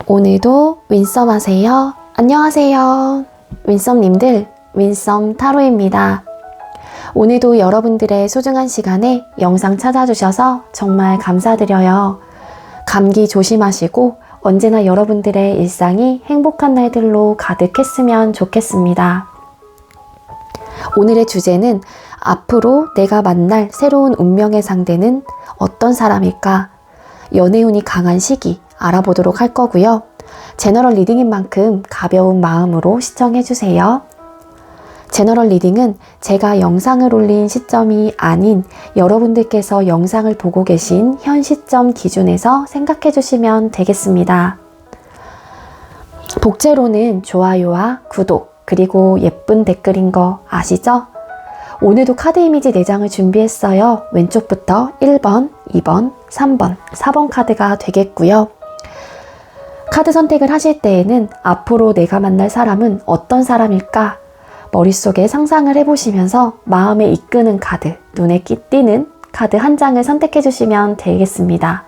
오늘도 윈썸 하세요. 안녕하세요. 윈썸님들, 윈썸 타로입니다. 오늘도 여러분들의 소중한 시간에 영상 찾아주셔서 정말 감사드려요. 감기 조심하시고 언제나 여러분들의 일상이 행복한 날들로 가득했으면 좋겠습니다. 오늘의 주제는 앞으로 내가 만날 새로운 운명의 상대는 어떤 사람일까? 연애운이 강한 시기 알아보도록 할 거고요. 제너럴 리딩인 만큼 가벼운 마음으로 시청해주세요. 제너럴 리딩은 제가 영상을 올린 시점이 아닌 여러분들께서 영상을 보고 계신 현 시점 기준에서 생각해 주시면 되겠습니다. 복제로는 좋아요와 구독 그리고 예쁜 댓글인 거 아시죠? 오늘도 카드 이미지 4장을 준비했어요. 왼쪽부터 1번, 2번, 3번, 4번 카드가 되겠고요. 카드 선택을 하실 때에는 앞으로 내가 만날 사람은 어떤 사람일까? 머릿속에 상상을 해보시면서 마음에 이끄는 카드, 눈에 띄는 카드 한 장을 선택해 주시면 되겠습니다.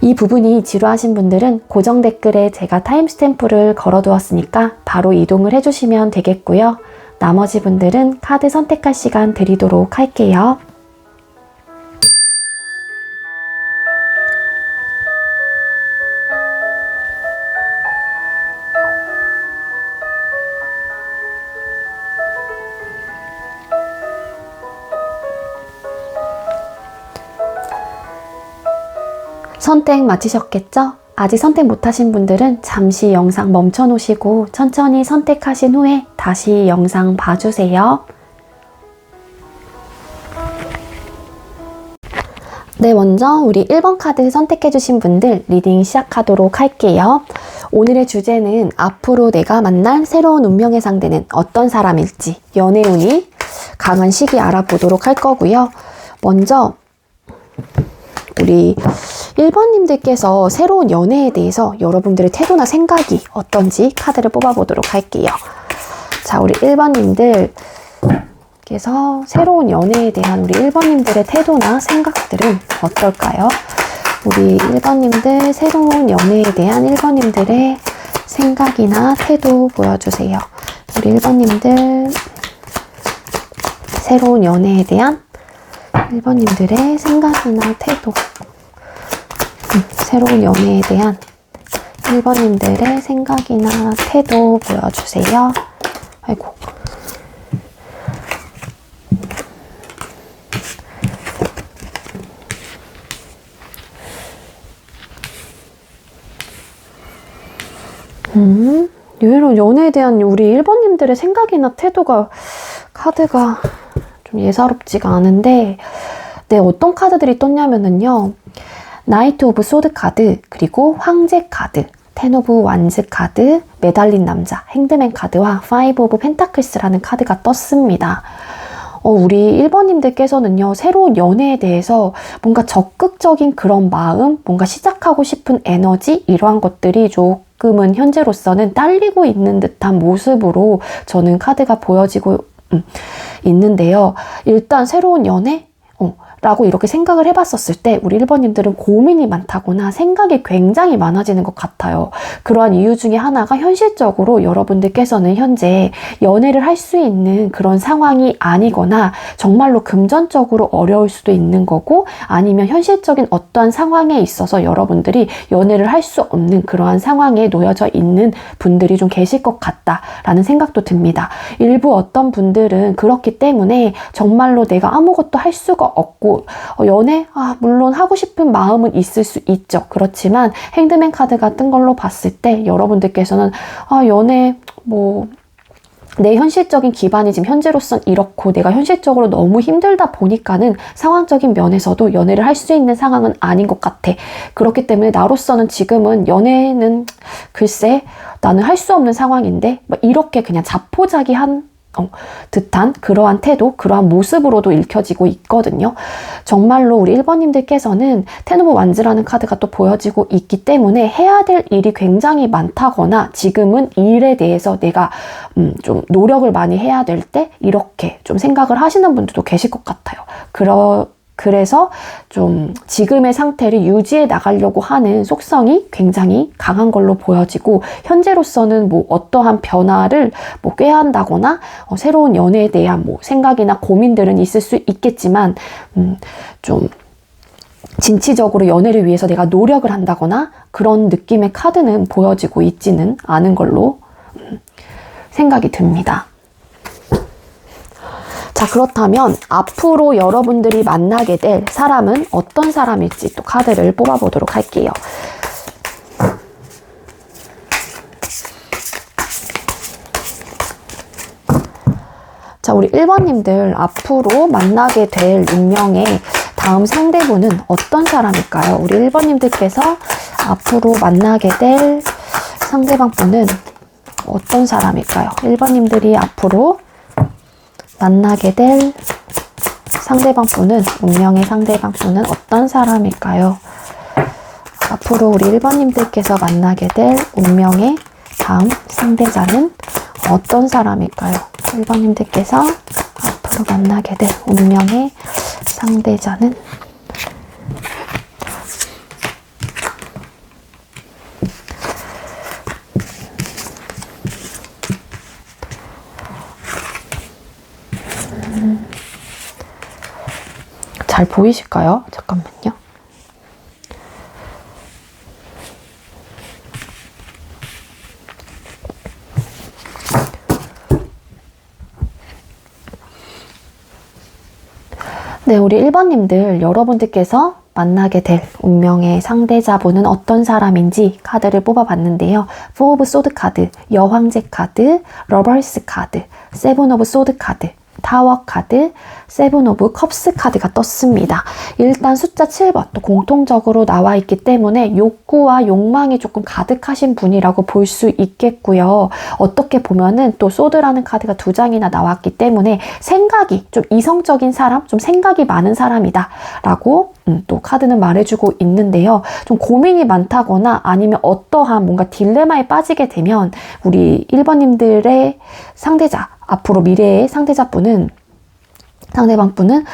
이 부분이 지루하신 분들은 고정 댓글에 제가 타임스탬프를 걸어두었으니까 바로 이동을 해주시면 되겠고요. 나머지 분들은 카드 선택할 시간 드리도록 할게요. 선택 마치셨겠죠? 아직 선택 못하신 분들은 잠시 영상 멈춰 놓으시고 천천히 선택하신 후에 다시 영상 봐주세요. 네, 먼저 우리 1번 카드 선택해 주신 분들 리딩 시작하도록 할게요. 오늘의 주제는 앞으로 내가 만날 새로운 운명의 상대는 어떤 사람일지 연애운이 강한 시기 알아보도록 할 거고요. 먼저 우리 1번님들께서 새로운 연애에 대해서 여러분들의 태도나 생각이 어떤지 카드를 뽑아보도록 할게요. 자, 우리 1번님들께서 새로운 연애에 대한 우리 1번님들의 태도나 생각들은 어떨까요? 우리 1번님들 새로운 연애에 대한 1번님들의 생각이나 태도 보여주세요. 우리 1번님들 새로운 연애에 대한 1번님들의 생각이나 태도, 새로운 연애에 대한 1번님들의 생각이나 태도 보여주세요. 아이고. 이런 연애에 대한 우리 1번님들의 생각이나 태도가 카드가 좀 예사롭지가 않은데, 네, 어떤 카드들이 떴냐면은요. 나이트 오브 소드 카드, 그리고 황제 카드, 텐 오브 완즈 카드, 매달린 남자, 핸드맨 카드와 파이브 오브 펜타클스라는 카드가 떴습니다. 우리 1번님들께서는요, 새로운 연애에 대해서 뭔가 적극적인 그런 마음, 뭔가 시작하고 싶은 에너지, 이러한 것들이 조금은 현재로서는 딸리고 있는 듯한 모습으로 저는 카드가 보여지고 있는데요. 일단 새로운 연애? 라고 이렇게 생각을 해봤었을 때 우리 1번님들은 고민이 많다거나 생각이 굉장히 많아지는 것 같아요. 그러한 이유 중에 하나가 현실적으로 여러분들께서는 현재 연애를 할 수 있는 그런 상황이 아니거나 정말로 금전적으로 어려울 수도 있는 거고, 아니면 현실적인 어떠한 상황에 있어서 여러분들이 연애를 할 수 없는 그러한 상황에 놓여져 있는 분들이 좀 계실 것 같다라는 생각도 듭니다. 일부 어떤 분들은 그렇기 때문에 정말로 내가 아무것도 할 수가 없고 연애? 물론 하고 싶은 마음은 있을 수 있죠. 그렇지만 핸드맨 카드가 뜬 걸로 봤을 때 여러분들께서는 연애 내 현실적인 기반이 지금 현재로선 이렇고 내가 현실적으로 너무 힘들다 보니까는 상황적인 면에서도 연애를 할 수 있는 상황은 아닌 것 같아. 그렇기 때문에 나로서는 지금은 연애는 글쎄 나는 할 수 없는 상황인데 이렇게 그냥 자포자기한 듯한 그러한 태도, 그러한 모습으로도 읽혀지고 있거든요. 정말로 우리 1번님들께서는 텐 오브 완즈라는 카드가 또 보여지고 있기 때문에 해야 될 일이 굉장히 많다거나 지금은 이 일에 대해서 내가 좀 노력을 많이 해야 될 때 이렇게 좀 생각을 하시는 분들도 계실 것 같아요. 그래서 좀 지금의 상태를 유지해 나가려고 하는 속성이 굉장히 강한 걸로 보여지고, 현재로서는 뭐 어떠한 변화를 뭐 꾀한다거나 새로운 연애에 대한 뭐 생각이나 고민들은 있을 수 있겠지만 좀 진취적으로 연애를 위해서 내가 노력을 한다거나 그런 느낌의 카드는 보여지고 있지는 않은 걸로 생각이 듭니다. 자, 그렇다면 앞으로 여러분들이 만나게 될 사람은 어떤 사람일지 또 카드를 뽑아보도록 할게요. 자, 우리 1번님들 앞으로 만나게 될 운명의 다음 상대분은 어떤 사람일까요? 우리 1번님들께서 앞으로 만나게 될 상대방 분은 어떤 사람일까요? 1번님들이 앞으로 만나게 될 상대방 분은, 운명의 상대방 분은 어떤 사람일까요? 앞으로 우리 1번님들께서 만나게 될 운명의 다음 상대자는 어떤 사람일까요? 1번님들께서 앞으로 만나게 될 운명의 상대자는 잘 보이실까요? 잠깐만요. 네, 우리 1번님들 여러분들께서 만나게 될 운명의 상대자분은 어떤 사람인지 카드를 뽑아봤는데요. 4 오브 소드 카드, 여황제 카드, 러버스 카드, 7 오브 소드 카드, 타워 카드, 7 오브 컵스 카드가 떴습니다. 일단 숫자 7번 또 공통적으로 나와 있기 때문에 욕구와 욕망이 조금 가득하신 분이라고 볼 수 있겠고요. 어떻게 보면은 또 소드라는 카드가 2장이나 나왔기 때문에 생각이 좀 이성적인 사람, 좀 생각이 많은 사람이다 라고 또 카드는 말해주고 있는데요. 좀 고민이 많다거나 아니면 어떠한 뭔가 딜레마에 빠지게 되면 우리 1번님들의 상대자, 앞으로 미래의 상대자분은, 상대방분은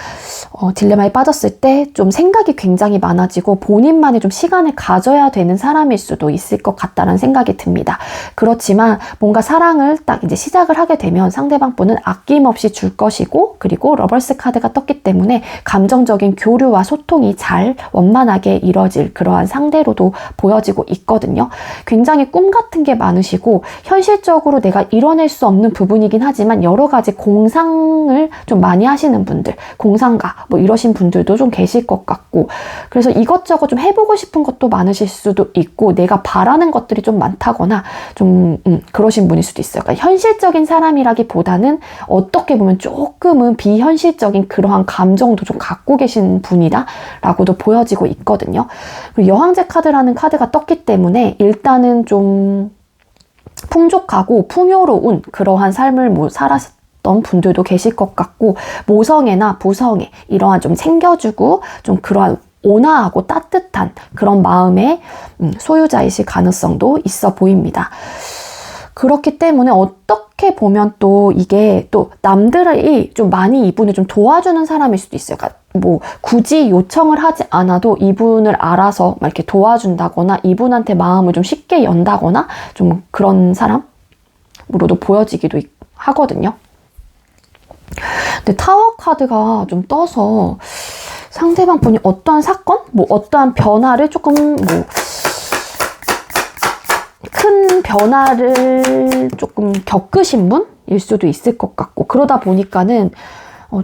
딜레마에 빠졌을 때 좀 생각이 굉장히 많아지고 본인만의 좀 시간을 가져야 되는 사람일 수도 있을 것 같다는 생각이 듭니다. 그렇지만 뭔가 사랑을 딱 이제 시작을 하게 되면 상대방분은 아낌없이 줄 것이고, 그리고 러버스 카드가 떴기 때문에 감정적인 교류와 소통이 잘 원만하게 이뤄질 그러한 상대로도 보여지고 있거든요. 굉장히 꿈 같은 게 많으시고 현실적으로 내가 이뤄낼 수 없는 부분이긴 하지만 여러 가지 공상을 좀 많이 하시는 분들, 공상가 뭐 이러신 분들도 좀 계실 것 같고, 그래서 이것저것 좀 해보고 싶은 것도 많으실 수도 있고 내가 바라는 것들이 좀 많다거나 좀 그러신 분일 수도 있어요. 그러니까 현실적인 사람이라기보다는 어떻게 보면 조금은 비현실적인 그러한 감정도 좀 갖고 계신 분이다 라고도 보여지고 있거든요. 그리고 여황제 카드라는 카드가 떴기 때문에 일단은 좀 풍족하고 풍요로운 그러한 삶을 뭐 살았던 분들도 계실 것 같고, 모성애나 부성애 이러한 좀 챙겨주고 좀 그러한 온화하고 따뜻한 그런 마음의 소유자이실 가능성도 있어 보입니다. 그렇기 때문에 어떻게 보면 또 이게 또 남들이 좀 많이 이분을 좀 도와주는 사람일 수도 있어요. 그러니까 뭐 굳이 요청을 하지 않아도 이분을 알아서 막 이렇게 도와준다거나 이분한테 마음을 좀 쉽게 연다거나 좀 그런 사람으로도 보여지기도 하거든요. 근데 타워 카드가 좀 떠서 상대방 분이 어떠한 사건? 뭐 어떠한 변화를 조금 뭐 큰 변화를 조금 겪으신 분일 수도 있을 것 같고, 그러다 보니까는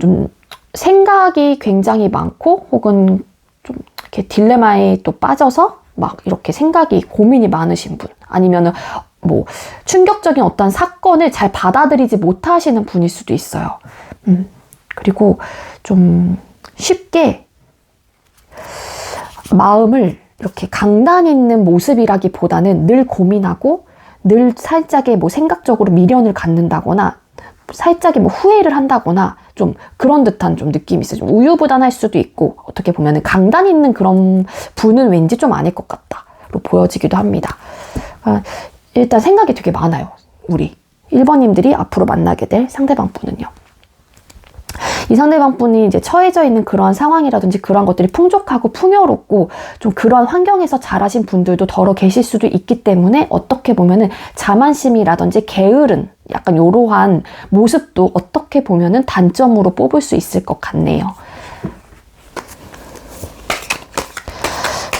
좀 생각이 굉장히 많고 혹은 좀 이렇게 딜레마에 또 빠져서 막 이렇게 생각이 고민이 많으신 분, 아니면은 뭐 충격적인 어떤 사건을 잘 받아들이지 못하시는 분일 수도 있어요. 그리고 좀 쉽게 마음을 이렇게 강단 있는 모습이라기보다는 늘 고민하고 늘 살짝의 뭐 생각적으로 미련을 갖는다거나 살짝의 뭐 후회를 한다거나 좀 그런 듯한 좀 느낌이 있어요. 좀 우유부단할 수도 있고, 어떻게 보면은 강단 있는 그런 분은 왠지 좀 아닐 것 같다로 보여지기도 합니다. 일단 생각이 되게 많아요. 우리 1번님들이 앞으로 만나게 될 상대방 분은요. 이 상대방 분이 이제 처해져 있는 그러한 상황이라든지 그러한 것들이 풍족하고 풍요롭고 좀 그러한 환경에서 자라신 분들도 더러 계실 수도 있기 때문에 어떻게 보면은 자만심이라든지 게으른 약간 요러한 모습도 어떻게 보면은 단점으로 뽑을 수 있을 것 같네요.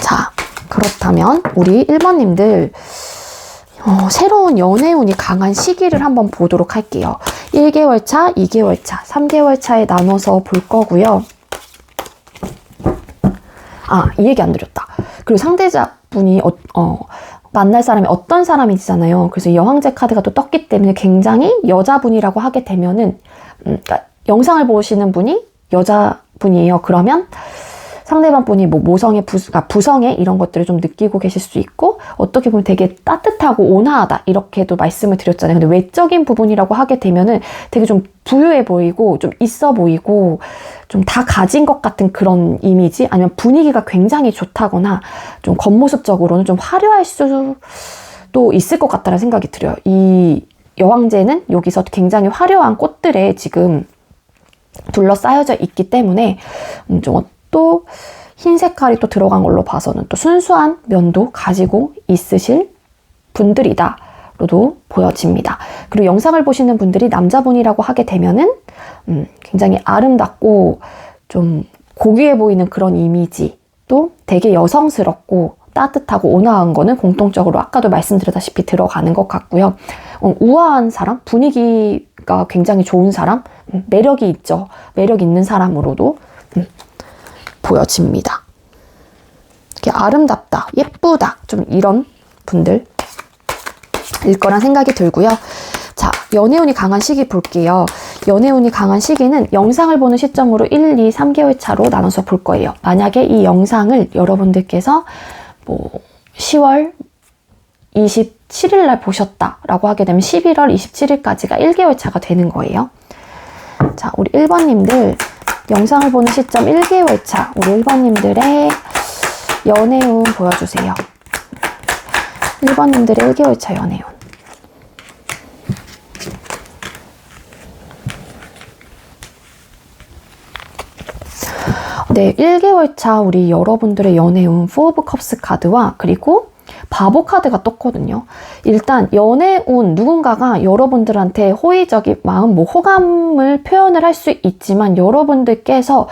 자, 그렇다면 우리 1번님들 새로운 연애운이 강한 시기를 한번 보도록 할게요. 1개월 차, 2개월 차, 3개월 차에 나눠서 볼 거고요. 이 얘기 안 드렸다. 그리고 상대자분이 만날 사람이 어떤 사람이잖아요. 그래서 여왕제 카드가 또 떴기 때문에 굉장히 여자분이라고 하게 되면은 그러니까 영상을 보시는 분이 여자분이에요. 그러면 상대방 분이 뭐 모성애, 부성애 이런 것들을 좀 느끼고 계실 수 있고 어떻게 보면 되게 따뜻하고 온화하다 이렇게도 말씀을 드렸잖아요. 근데 외적인 부분이라고 하게 되면은 되게 좀 부유해 보이고 좀 있어 보이고 좀 다 가진 것 같은 그런 이미지 아니면 분위기가 굉장히 좋다거나 좀 겉모습적으로는 좀 화려할 수도 있을 것 같다는 생각이 들어요. 이 여왕제는 여기서 굉장히 화려한 꽃들에 지금 둘러싸여져 있기 때문에 또 흰 색깔이 또 들어간 걸로 봐서는 또 순수한 면도 가지고 있으실 분들이다 로도 보여집니다. 그리고 영상을 보시는 분들이 남자분이라고 하게 되면은 굉장히 아름답고 좀 고귀해 보이는 그런 이미지 또 되게 여성스럽고 따뜻하고 온화한 거는 공통적으로 아까도 말씀드렸다시피 들어가는 것 같고요. 우아한 사람, 분위기가 굉장히 좋은 사람, 매력이 있죠. 매력 있는 사람으로도 보여집니다. 이렇게 아름답다, 예쁘다, 좀 이런 분들일 거란 생각이 들고요. 자, 연애운이 강한 시기 볼게요. 연애운이 강한 시기는 영상을 보는 시점으로 1, 2, 3개월 차로 나눠서 볼 거예요. 만약에 이 영상을 여러분들께서 뭐 10월 27일 날 보셨다라고 하게 되면 11월 27일까지가 1개월 차가 되는 거예요. 자, 우리 1번님들 영상을 보는 시점 1개월 차 우리 1번님들의 연애운 보여주세요. 1번님들의 1개월 차 연애운. 네, 1개월 차 우리 여러분들의 연애운 4 오브 컵스 카드와 그리고 바보 카드가 떴거든요. 일단 연애운 누군가가 여러분들한테 호의적인 마음, 뭐 호감을 표현을 할 수 있지만 여러분들께서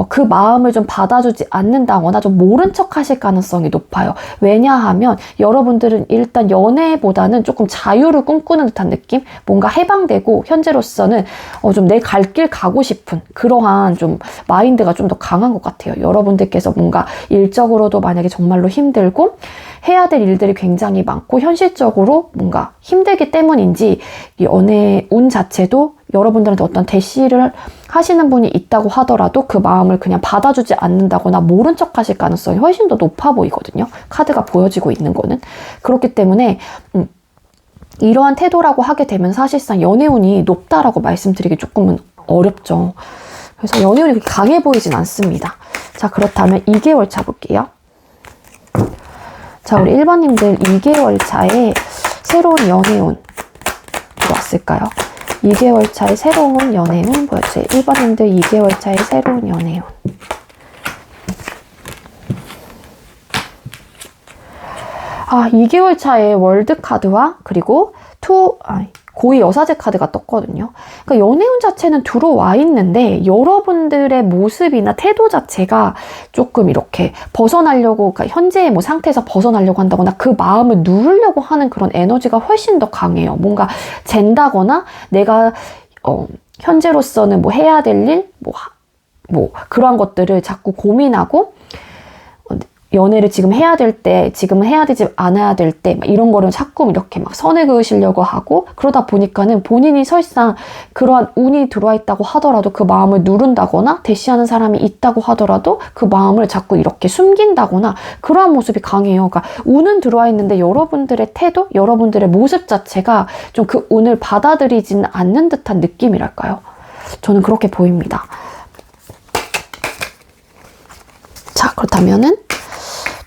그 마음을 좀 받아주지 않는다거나 좀 모른 척 하실 가능성이 높아요. 왜냐하면 여러분들은 일단 연애보다는 조금 자유를 꿈꾸는 듯한 느낌? 뭔가 해방되고 현재로서는 좀 내 갈 길 가고 싶은 그러한 좀 마인드가 좀 더 강한 것 같아요. 여러분들께서 뭔가 일적으로도 만약에 정말로 힘들고 해야 될 일들이 굉장히 많고 현실적으로 뭔가 힘들기 때문인지 연애 운 자체도 여러분들한테 어떤 대시를 하시는 분이 있다고 하더라도 그 마음을 그냥 받아주지 않는다거나 모른 척 하실 가능성이 훨씬 더 높아 보이거든요. 카드가 보여지고 있는 거는. 그렇기 때문에 이러한 태도라고 하게 되면 사실상 연애운이 높다라고 말씀드리기 조금은 어렵죠. 그래서 연애운이 그렇게 강해 보이진 않습니다. 자, 그렇다면 2개월 차 볼게요. 자, 우리 1번님들 2개월 차에 새로운 연애운 들어왔을까요? 2개월 차에 새로운 연애운 보여주세요. 1번님들 2개월 차에 새로운 연애운. 아, 2개월 차에 월드 카드와 그리고 고위 여사제 카드가 떴거든요. 그러니까 연애운 자체는 들어와 있는데 여러분들의 모습이나 태도 자체가 조금 이렇게 벗어나려고, 그러니까 현재의 뭐 상태에서 벗어나려고 한다거나 그 마음을 누르려고 하는 그런 에너지가 훨씬 더 강해요. 뭔가 잰다거나 내가 현재로서는 뭐 해야 될 일, 뭐 그러한 것들을 자꾸 고민하고 연애를 지금 해야 될 때, 지금은 해야 되지 않아야 될 때, 이런 거를 자꾸 이렇게 막 선을 그으시려고 하고, 그러다 보니까는 본인이 설상 그러한 운이 들어와 있다고 하더라도 그 마음을 누른다거나, 대시하는 사람이 있다고 하더라도 그 마음을 자꾸 이렇게 숨긴다거나, 그러한 모습이 강해요. 그러니까 운은 들어와 있는데 여러분들의 태도, 여러분들의 모습 자체가 좀 그 운을 받아들이지는 않는 듯한 느낌이랄까요? 저는 그렇게 보입니다. 자, 그렇다면은,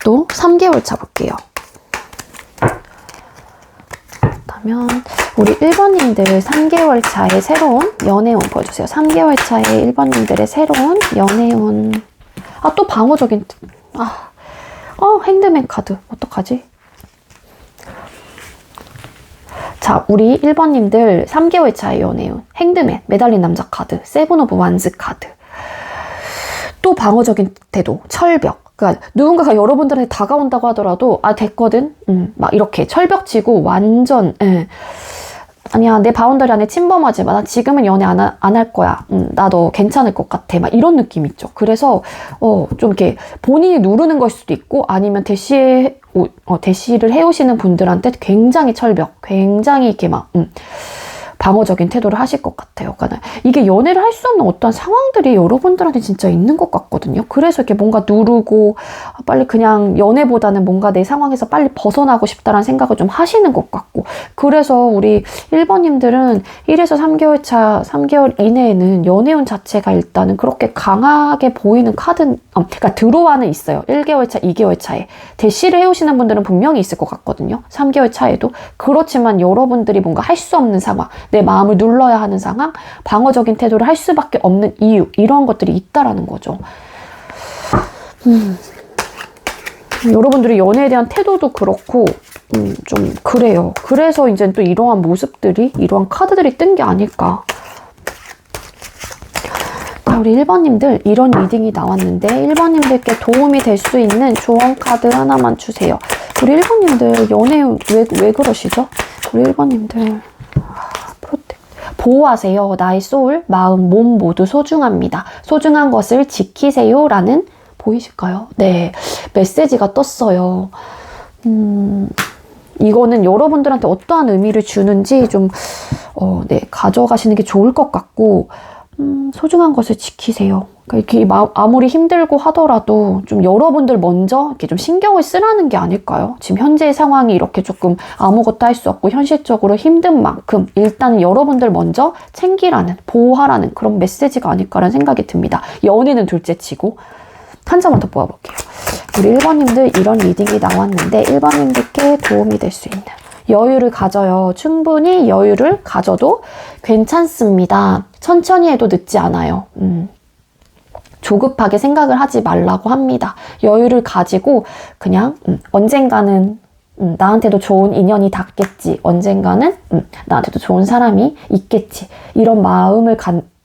또 3개월 차 볼게요. 그렇다면 우리 1번님들 3개월 차의 새로운 연애운 보여주세요. 3개월 차의 1번님들의 새로운 연애운. 아, 또 방어적인. 핸드맨 카드. 어떡하지? 자, 우리 1번님들 3개월 차의 연애운. 핸드맨, 매달린 남자 카드, 세븐 오브 완즈 카드. 또 방어적인 태도, 철벽. 그러니까 누군가가 여러분들한테 다가온다고 하더라도 됐거든? 막 이렇게 철벽치고 완전 아니야, 내 바운더리 안에 침범하지 마. 나 지금은 연애 안 할 거야. 나 너 괜찮을 것 같아. 막 이런 느낌 있죠. 그래서 좀 이렇게 본인이 누르는 걸 수도 있고 아니면 대시를 해오시는 분들한테 굉장히 철벽, 굉장히 이렇게 막 방어적인 태도를 하실 것 같아요. 그러니까 이게 연애를 할 수 없는 어떤 상황들이 여러분들한테 진짜 있는 것 같거든요. 그래서 이렇게 뭔가 누르고 빨리 그냥 연애보다는 뭔가 내 상황에서 빨리 벗어나고 싶다라는 생각을 좀 하시는 것 같고, 그래서 우리 1번님들은 1에서 3개월 차, 3개월 이내에는 연애운 자체가 일단은 그렇게 강하게 보이는 카드, 그러니까 들어와는 있어요. 1개월 차, 2개월 차에. 대시를 해오시는 분들은 분명히 있을 것 같거든요. 3개월 차에도. 그렇지만 여러분들이 뭔가 할 수 없는 상황, 내 마음을 눌러야 하는 상황, 방어적인 태도를 할 수밖에 없는 이유, 이런 것들이 있다라는 거죠. 여러분들이 연애에 대한 태도도 그렇고 좀 그래요. 그래서 이제 또 이러한 모습들이, 이러한 카드들이 뜬 게 아닐까. 자, 우리 1번님들 이런 리딩이 나왔는데 1번님들께 도움이 될 수 있는 조언 카드 하나만 주세요. 우리 1번님들 연애 왜 그러시죠? 우리 1번님들 보호하세요. 나의 소울, 마음, 몸 모두 소중합니다. 소중한 것을 지키세요. 라는, 보이실까요? 네, 메시지가 떴어요. 이거는 여러분들한테 어떠한 의미를 주는지 좀 가져가시는 게 좋을 것 같고, 소중한 것을 지키세요. 그러니까 이렇게 아무리 힘들고 하더라도 좀 여러분들 먼저 이렇게 좀 신경을 쓰라는 게 아닐까요? 지금 현재의 상황이 이렇게 조금 아무것도 할 수 없고 현실적으로 힘든 만큼 일단 여러분들 먼저 챙기라는, 보호하라는 그런 메시지가 아닐까라는 생각이 듭니다. 연애는 둘째치고. 한 장만 더 뽑아볼게요. 우리 1번님들 이런 리딩이 나왔는데 1번님들께 도움이 될 수 있는, 여유를 가져요. 충분히 여유를 가져도 괜찮습니다. 천천히 해도 늦지 않아요. 조급하게 생각을 하지 말라고 합니다. 여유를 가지고 그냥 언젠가는 나한테도 좋은 인연이 닿겠지. 언젠가는 나한테도 좋은 사람이 있겠지. 이런 마음을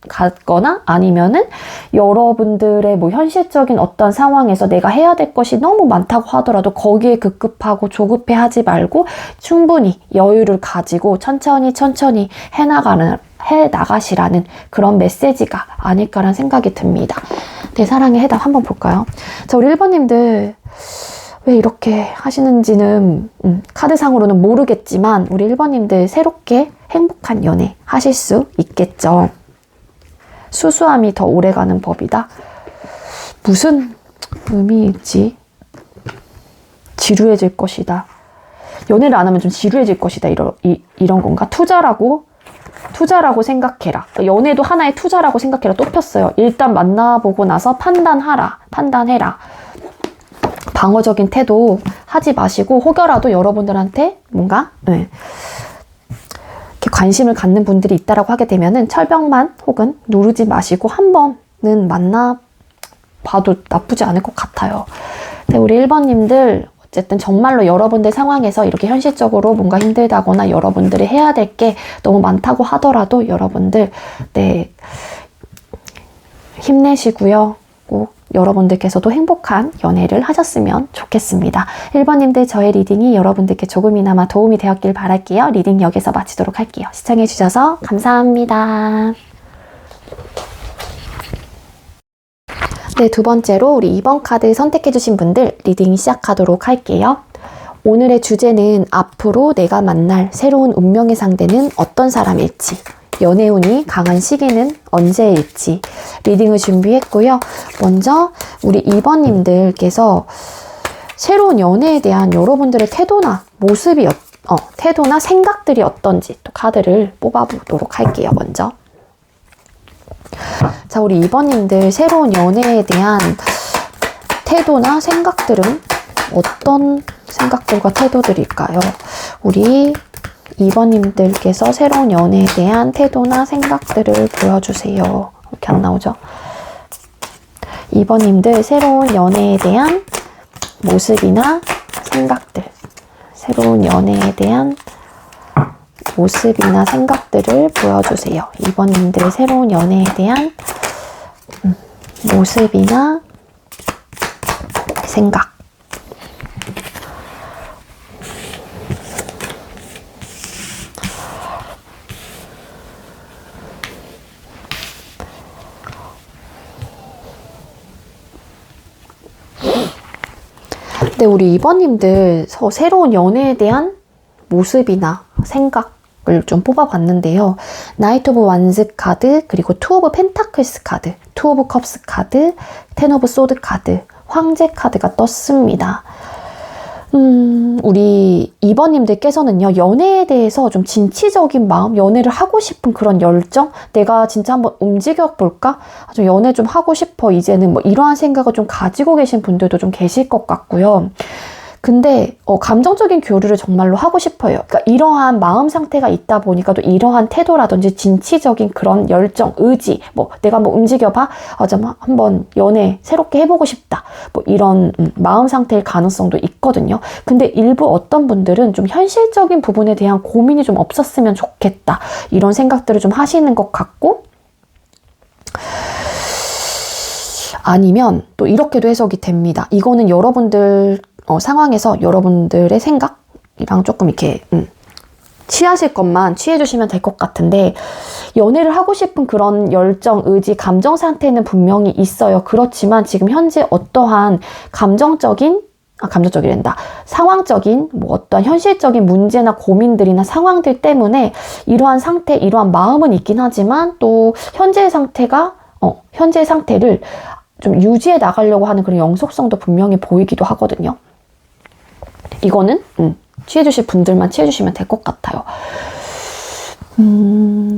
갖거나 아니면은 여러분들의 뭐 현실적인 어떤 상황에서 내가 해야 될 것이 너무 많다고 하더라도 거기에 급급하고 조급해 하지 말고 충분히 여유를 가지고 천천히 해나가시라는 그런 메시지가 아닐까라는 생각이 듭니다. 내 사랑의 해답 한번 볼까요? 자, 우리 1번님들 왜 이렇게 하시는지는 카드상으로는 모르겠지만 우리 1번님들 새롭게 행복한 연애 하실 수 있겠죠. 수수함이 더 오래가는 법이다. 무슨 의미일지. 지루해질 것이다. 연애를 안 하면 좀 지루해질 것이다. 이런 건가? 투자라고 생각해라. 연애도 하나의 투자라고 생각해라. 또 폈어요. 일단 만나보고 나서 판단해라. 방어적인 태도 하지 마시고 혹여라도 여러분들한테 뭔가 이렇게 관심을 갖는 분들이 있다라고 하게 되면은 철벽만 혹은 누르지 마시고 한 번은 만나봐도 나쁘지 않을 것 같아요. 근데 우리 1번님들 어쨌든 정말로 여러분들 상황에서 이렇게 현실적으로 뭔가 힘들다거나 여러분들이 해야 될 게 너무 많다고 하더라도 여러분들 힘내시고요. 꼭 여러분들께서도 행복한 연애를 하셨으면 좋겠습니다. 1번님들 저의 리딩이 여러분들께 조금이나마 도움이 되었길 바랄게요. 리딩 여기서 마치도록 할게요. 시청해주셔서 감사합니다. 네, 두 번째로 우리 2번 카드 선택해주신 분들 리딩 시작하도록 할게요. 오늘의 주제는 앞으로 내가 만날 새로운 운명의 상대는 어떤 사람일지, 연애운이 강한 시기는 언제일지 리딩을 준비했고요. 먼저 우리 2번님들께서 새로운 연애에 대한 여러분들의 태도나 모습이 태도나 생각들이 어떤지 또 카드를 뽑아보도록 할게요. 먼저 자, 우리 2번님들 새로운 연애에 대한 태도나 생각들은 어떤 생각들과 태도들일까요? 우리 2번님들께서 새로운 연애에 대한 태도나 생각들을 보여주세요. 이렇게 안 나오죠? 2번님들 새로운 연애에 대한 모습이나 생각들, 새로운 연애에 대한 모습이나 생각들을 보여주세요. 2번님들의 새로운 연애에 대한 모습이나 생각. 근데 우리 2번님들 새로운 연애에 대한 모습이나 생각을 좀 뽑아봤는데요. 나이트 오브 완즈 카드, 그리고 투 오브 펜타클스 카드, 투 오브 컵스 카드, 텐 오브 소드 카드, 황제 카드가 떴습니다. 우리 2번님들께서는요, 연애에 대해서 좀 진취적인 마음, 연애를 하고 싶은 그런 열정, 내가 진짜 한번 움직여볼까? 좀 연애 좀 하고 싶어, 이제는. 뭐 이러한 생각을 좀 가지고 계신 분들도 좀 계실 것 같고요. 근데 감정적인 교류를 정말로 하고 싶어요. 그러니까 이러한 마음 상태가 있다 보니까 또 이러한 태도라든지 진취적인 그런 열정, 의지, 뭐 내가 한번 움직여봐, 좀 한번 연애 새롭게 해보고 싶다, 뭐 이런 마음 상태일 가능성도 있거든요. 근데 일부 어떤 분들은 좀 현실적인 부분에 대한 고민이 좀 없었으면 좋겠다, 이런 생각들을 좀 하시는 것 같고, 아니면 또 이렇게도 해석이 됩니다. 이거는 여러분들 상황에서 여러분들의 생각이랑 조금 이렇게 취하실 것만 취해주시면 될 것 같은데, 연애를 하고 싶은 그런 열정, 의지, 감정 상태는 분명히 있어요. 그렇지만 지금 현재 어떠한 감정적이란다. 상황적인 뭐 어떠한 현실적인 문제나 고민들이나 상황들 때문에 이러한 상태, 이러한 마음은 있긴 하지만 또 현재의 상태를 좀 유지해 나가려고 하는 그런 영속성도 분명히 보이기도 하거든요. 이거는 취해주실 분들만 취해주시면 될 것 같아요.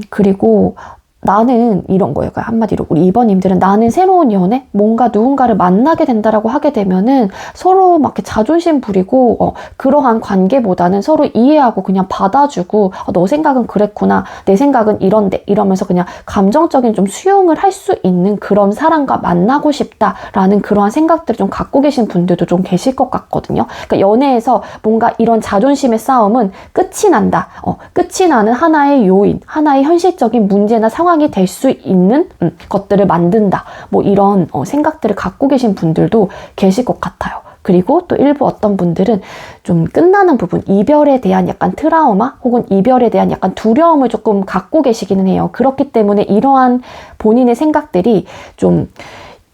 그리고 나는 이런 거예요. 한마디로 우리 2번님들은 나는 새로운 연애, 뭔가 누군가를 만나게 된다라고 하게 되면은 서로 막 이렇게 자존심 부리고 그러한 관계보다는 서로 이해하고 그냥 받아주고, 너 생각은 그랬구나, 내 생각은 이런데, 이러면서 그냥 감정적인 좀 수용을 할 수 있는 그런 사람과 만나고 싶다라는 그러한 생각들을 좀 갖고 계신 분들도 좀 계실 것 같거든요. 그러니까 연애에서 뭔가 이런 자존심의 싸움은 끝이 난다. 끝이 나는 하나의 요인, 하나의 현실적인 문제나 상황이 될 수 있는 것들을 만든다. 뭐 이런 생각들을 갖고 계신 분들도 계실 것 같아요. 그리고 또 일부 어떤 분들은 좀 끝나는 부분, 이별에 대한 약간 트라우마 혹은 이별에 대한 약간 두려움을 조금 갖고 계시기는 해요. 그렇기 때문에 이러한 본인의 생각들이 좀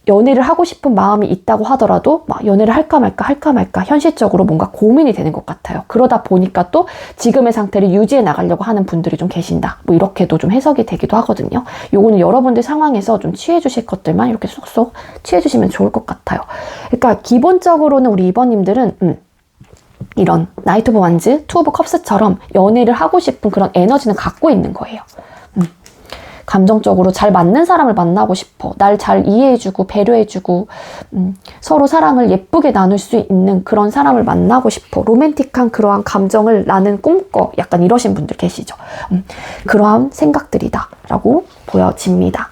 연애를 하고 싶은 마음이 있다고 하더라도 막 연애를 할까 말까 현실적으로 뭔가 고민이 되는 것 같아요. 그러다 보니까 또 지금의 상태를 유지해 나가려고 하는 분들이 좀 계신다. 뭐 이렇게도 좀 해석이 되기도 하거든요. 요거는 여러분들 상황에서 좀 취해 주실 것들만 이렇게 쏙쏙 취해 주시면 좋을 것 같아요. 그러니까 기본적으로는 우리 2번님들은 이런 나이트 오브 완즈, 투 오브 컵스처럼 연애를 하고 싶은 그런 에너지는 갖고 있는 거예요. 감정적으로 잘 맞는 사람을 만나고 싶어. 날 잘 이해해주고 배려해주고 서로 사랑을 예쁘게 나눌 수 있는 그런 사람을 만나고 싶어. 로맨틱한 그러한 감정을 나는 꿈꿔. 약간 이러신 분들 계시죠. 그러한 생각들이다 라고 보여집니다.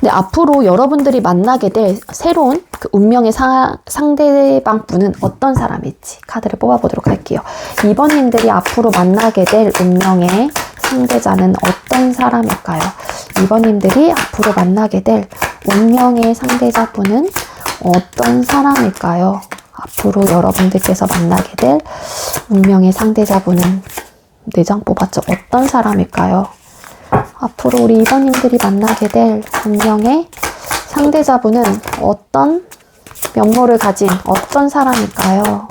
네, 앞으로 여러분들이 만나게 될 새로운 그 운명의 상대방 분은 어떤 사람일지 카드를 뽑아보도록 할게요. 2번님들이 앞으로 만나게 될 운명의 상대자는 어떤 사람일까요? 2번님들이 앞으로 만나게 될 운명의 상대자분은 어떤 사람일까요? 앞으로 여러분들께서 만나게 될 운명의 상대자분은 4장 뽑았죠. 어떤 사람일까요? 앞으로 우리 2번님들이 만나게 될 운명의 상대자분은 어떤 면모를 가진 어떤 사람일까요?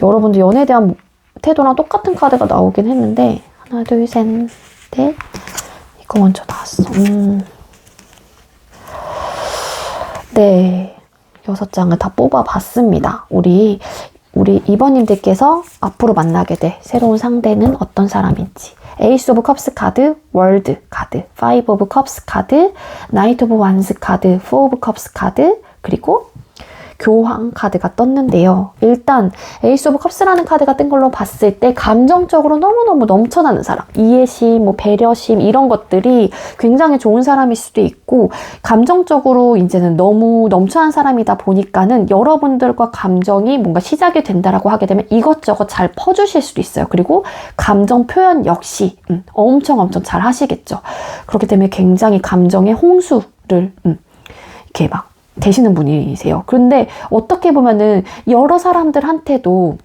여러분들 연애에 대한 태도랑 똑같은 카드가 나오긴 했는데 하나, 둘, 셋, 넷. 이거 먼저 나왔어. 네. 6장을 다 뽑아봤습니다. 우리 우리 2번님들께서 앞으로 만나게 될 새로운 상대는 어떤 사람인지. 에이스 오브 컵스 카드, 월드 카드, 파이브 오브 컵스 카드, 나이트 오브 완스 카드, 포 오브 컵스 카드, 그리고 교황 카드가 떴는데요. 일단 에이스 오브 컵스라는 카드가 뜬 걸로 봤을 때 감정적으로 너무너무 넘쳐나는 사람, 이해심, 뭐 배려심 이런 것들이 굉장히 좋은 사람일 수도 있고, 감정적으로 이제는 너무 넘쳐난 사람이다 보니까는 여러분들과 감정이 뭔가 시작이 된다라고 하게 되면 이것저것 잘 퍼주실 수도 있어요. 그리고 감정 표현 역시 엄청 잘 하시겠죠. 그렇기 때문에 굉장히 감정의 홍수를 이렇게 막 되시는 분이세요. 그런데 어떻게 보면은 여러 사람들한테도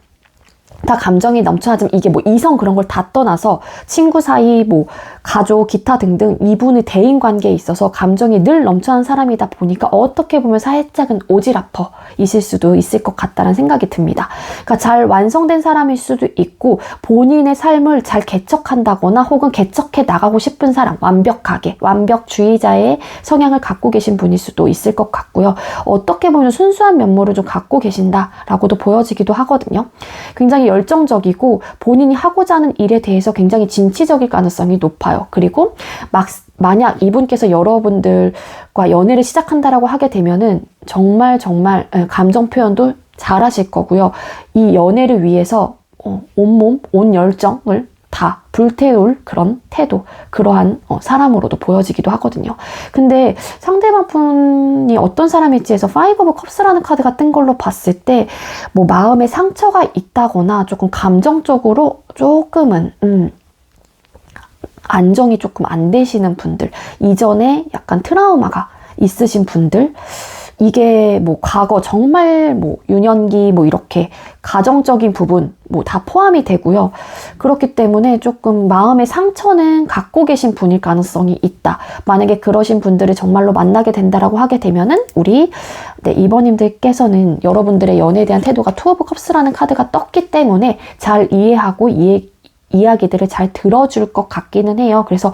다 감정이 넘쳐나지만 이게 뭐 이성 그런 걸 다 떠나서 친구 사이, 뭐 가족, 기타 등등 이분의 대인 관계에 있어서 감정이 늘 넘쳐난 사람이다 보니까 어떻게 보면 살짝은 오지랖퍼이실 수도 있을 것 같다는 생각이 듭니다. 그러니까 잘 완성된 사람일 수도 있고 본인의 삶을 잘 개척한다거나 혹은 개척해 나가고 싶은 사람, 완벽하게 완벽주의자의 성향을 갖고 계신 분일 수도 있을 것 같고요. 어떻게 보면 순수한 면모를 좀 갖고 계신다라고도 보여지기도 하거든요. 굉장히 열정적이고 본인이 하고자 하는 일에 대해서 굉장히 진취적일 가능성이 높아요. 그리고 만약 이분께서 여러분들과 연애를 시작한다라고 하게 되면은 정말 감정 표현도 잘 하실 거고요. 이 연애를 위해서 온몸, 온 열정을 다 불태울 그런 태도, 그러한 사람으로도 보여지기도 하거든요. 근데 상대방 분이 어떤 사람일지에서 파이브 오브 컵스라는 카드가 뜬 걸로 봤을 때 뭐 마음에 상처가 있다거나 조금 감정적으로 조금은 안정이 조금 안 되시는 분들, 이전에 약간 트라우마가 있으신 분들, 이게 뭐 과거 정말 뭐 유년기 뭐 이렇게 가정적인 부분 뭐 다 포함이 되고요. 그렇기 때문에 조금 마음의 상처는 갖고 계신 분일 가능성이 있다. 만약에 그러신 분들을 정말로 만나게 된다라고 하게 되면은 우리 2번님들께서는 여러분들의 연애에 대한 태도가 투 오브 컵스라는 카드가 떴기 때문에 잘 이해하고 이야기들을 잘 들어줄 것 같기는 해요. 그래서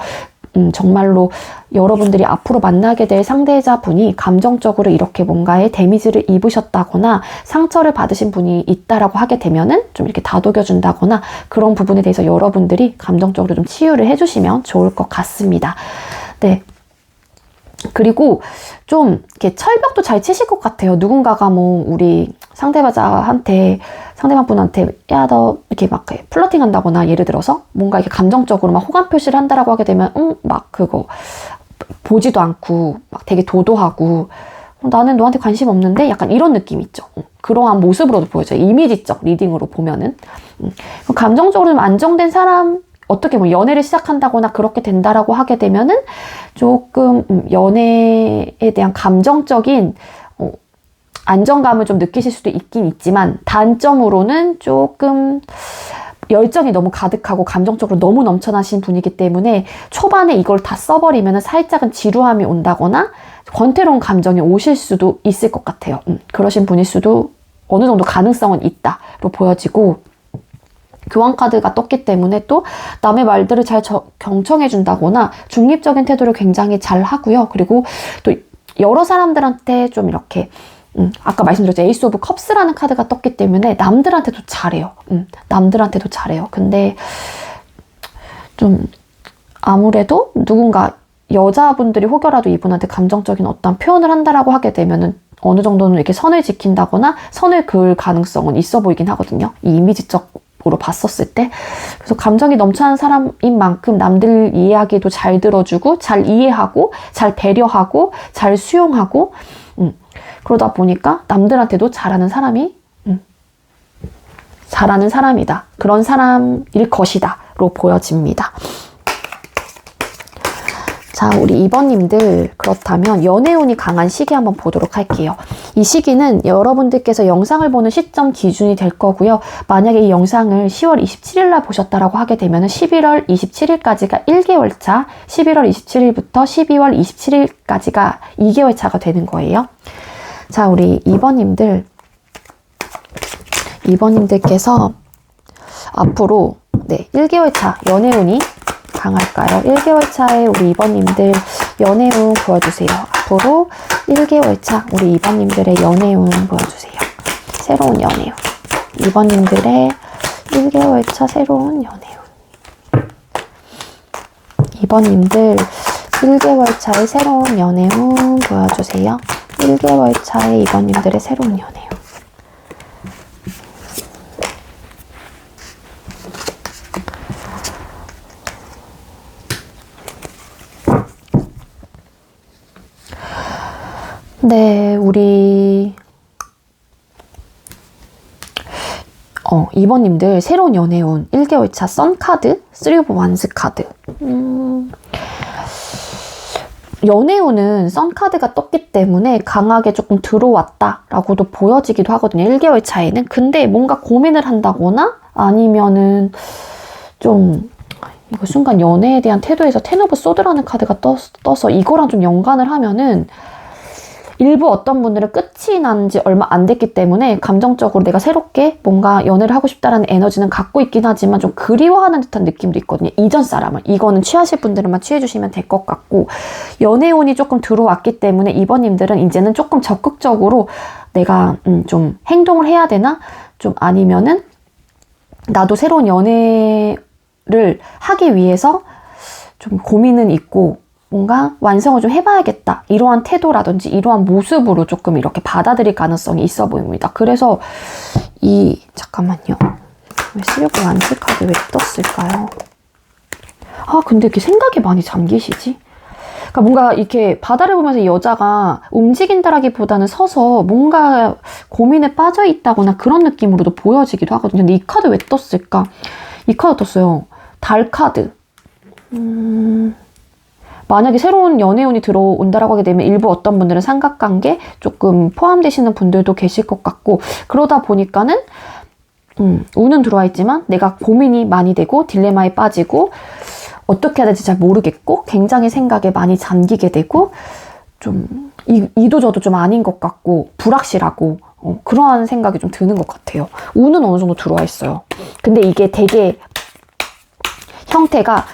정말로 여러분들이 앞으로 만나게 될 상대자분이 감정적으로 이렇게 뭔가에 데미지를 입으셨다거나 상처를 받으신 분이 있다라고 하게 되면은 좀 이렇게 다독여준다거나 그런 부분에 대해서 여러분들이 감정적으로 좀 치유를 해주시면 좋을 것 같습니다. 네. 그리고 좀 이렇게 철벽도 잘 치실 것 같아요. 누군가가 뭐 우리 상대방 분한테 야 너 이렇게 막 플러팅 한다거나 예를 들어서 뭔가 이렇게 감정적으로 막 호감 표시를 한다라고 하게 되면 막 그거 보지도 않고 막 되게 도도하고 나는 너한테 관심 없는데 약간 이런 느낌 있죠. 그러한 모습으로도 보여져요. 이미지적 리딩으로 보면은 감정적으로 좀 안정된 사람, 어떻게 뭐 연애를 시작한다거나 그렇게 된다라고 하게 되면은 조금 연애에 대한 감정적인 안정감을 좀 느끼실 수도 있긴 있지만 단점으로는 조금 열정이 너무 가득하고 감정적으로 너무 넘쳐나신 분이기 때문에 초반에 이걸 다 써버리면 살짝은 지루함이 온다거나 권태로운 감정이 오실 수도 있을 것 같아요. 그러신 분일 수도 어느 정도 가능성은 있다로 보여지고, 교황 카드가 떴기 때문에 또 남의 말들을 잘 경청해 준다거나 중립적인 태도를 굉장히 잘 하고요. 그리고 또 여러 사람들한테 좀 이렇게 아까 말씀드렸죠. 에이스 오브 컵스라는 카드가 떴기 때문에 남들한테도 잘해요. 남들한테도 잘해요. 근데 좀 아무래도 누군가 여자분들이 혹여라도 이분한테 감정적인 어떤 표현을 한다라고 하게 되면은 어느 정도는 이렇게 선을 지킨다거나 선을 그을 가능성은 있어 보이긴 하거든요. 이 이미지적으로 봤었을 때. 그래서 감정이 넘쳐나는 사람인 만큼 남들 이야기도 잘 들어주고 잘 이해하고 잘 배려하고 잘 수용하고 그러다 보니까 남들한테도 잘하는 사람이다. 그런 사람일 것이다로 보여집니다. 자, 우리 2번님들 그렇다면 연애운이 강한 시기 한번 보도록 할게요. 이 시기는 여러분들께서 영상을 보는 시점 기준이 될 거고요. 만약에 이 영상을 10월 27일 날 보셨다라고 하게 되면 11월 27일까지가 1개월 차, 11월 27일부터 12월 27일까지가 2개월 차가 되는 거예요. 자, 우리 2번님들께서 앞으로 1개월 차 연애운이 강할까요? 1개월 차에 우리 2번님들 연애운 보여주세요. 앞으로 1개월 차 우리 2번님들의 연애운 보여주세요. 새로운 연애운. 2번님들의 1개월차 새로운 연애운. 2번님들 1개월차의 새로운 연애운 보여주세요. 1개월차의 2번님들의 새로운 연애운. 네, 우리 2번님들 새로운 연애운 1개월차 썬카드, 3 of Wands 카드. 연애운은 썬카드가 떴기 때문에 강하게 조금 들어왔다라고도 보여지기도 하거든요. 1개월 차에는. 근데 뭔가 고민을 한다거나 아니면은 좀 이거 순간 연애에 대한 태도에서 텐 오브 소드라는 카드가 떠서 이거랑 좀 연관을 하면은 일부 어떤 분들은 끝이 난 지 얼마 안 됐기 때문에 감정적으로 내가 새롭게 뭔가 연애를 하고 싶다라는 에너지는 갖고 있긴 하지만 좀 그리워하는 듯한 느낌도 있거든요. 이전 사람을. 이거는 취하실 분들만 취해주시면 될 것 같고, 연애운이 조금 들어왔기 때문에 이번님들은 이제는 조금 적극적으로 내가 좀 행동을 해야 되나? 좀 아니면은 나도 새로운 연애를 하기 위해서 좀 고민은 있고 뭔가 완성을 좀 해봐야겠다. 이러한 태도라든지 이러한 모습으로 조금 이렇게 받아들일 가능성이 있어 보입니다. 그래서 잠깐만요. 왜 쓰려고 완즈 카드 왜 떴을까요? 아, 근데 이렇게 생각에 많이 잠기시지? 그러니까 뭔가 이렇게 바다를 보면서 이 여자가 움직인다라기보다는 서서 뭔가 고민에 빠져 있다거나 그런 느낌으로도 보여지기도 하거든요. 근데 이 카드 왜 떴을까? 이 카드 떴어요. 달 카드. 만약에 새로운 연애운이 들어온다라고 하게 되면 일부 어떤 분들은 삼각관계 조금 포함되시는 분들도 계실 것 같고, 그러다 보니까는 운은 들어와 있지만 내가 고민이 많이 되고 딜레마에 빠지고 어떻게 해야 될지 잘 모르겠고 굉장히 생각에 많이 잠기게 되고 좀 이도 저도 좀 아닌 것 같고 불확실하고 그러한 생각이 좀 드는 것 같아요. 운은 어느 정도 들어와 있어요. 근데 이게 되게 형태가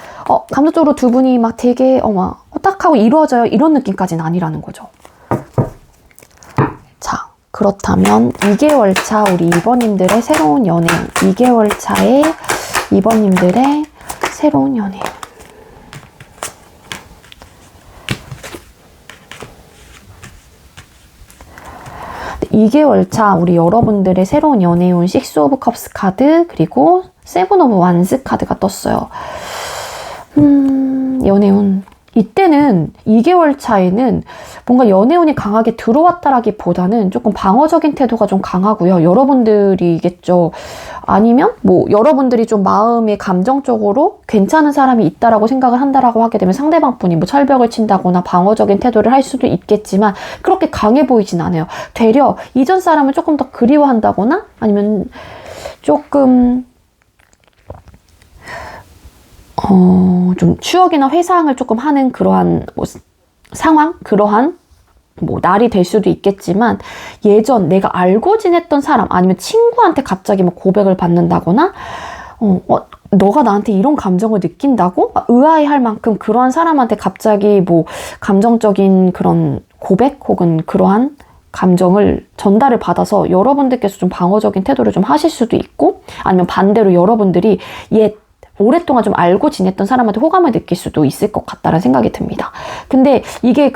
감정적으로 두 분이 막 되게 딱 하고 이루어져요 이런 느낌까지는 아니라는 거죠. 자, 그렇다면 2개월 차 우리 2번님들의 새로운 연애, 2개월 차의 2번님들의 새로운 연애. 네, 2개월 차 우리 여러분들의 새로운 연애운 6 오브 컵스 카드 그리고 7 오브 완스 카드가 떴어요. 연애운. 이때는 2개월 차에는 뭔가 연애운이 강하게 들어왔다라기보다는 조금 방어적인 태도가 좀 강하고요. 여러분들이겠죠. 아니면 뭐 여러분들이 좀 마음에 감정적으로 괜찮은 사람이 있다라고 생각을 한다라고 하게 되면 상대방 분이 뭐 철벽을 친다거나 방어적인 태도를 할 수도 있겠지만 그렇게 강해 보이진 않아요. 되려 이전 사람을 조금 더 그리워한다거나 아니면 조금 좀 추억이나 회상을 조금 하는 그러한 뭐 상황, 그러한 뭐 날이 될 수도 있겠지만 예전 내가 알고 지냈던 사람 아니면 친구한테 갑자기 뭐 고백을 받는다거나 너가 나한테 이런 감정을 느낀다고? 의아해할 만큼 그러한 사람한테 갑자기 뭐 감정적인 그런 고백 혹은 그러한 감정을 전달을 받아서 여러분들께서 좀 방어적인 태도를 좀 하실 수도 있고 아니면 반대로 여러분들이 오랫동안 좀 알고 지냈던 사람한테 호감을 느낄 수도 있을 것 같다는 생각이 듭니다. 근데 이게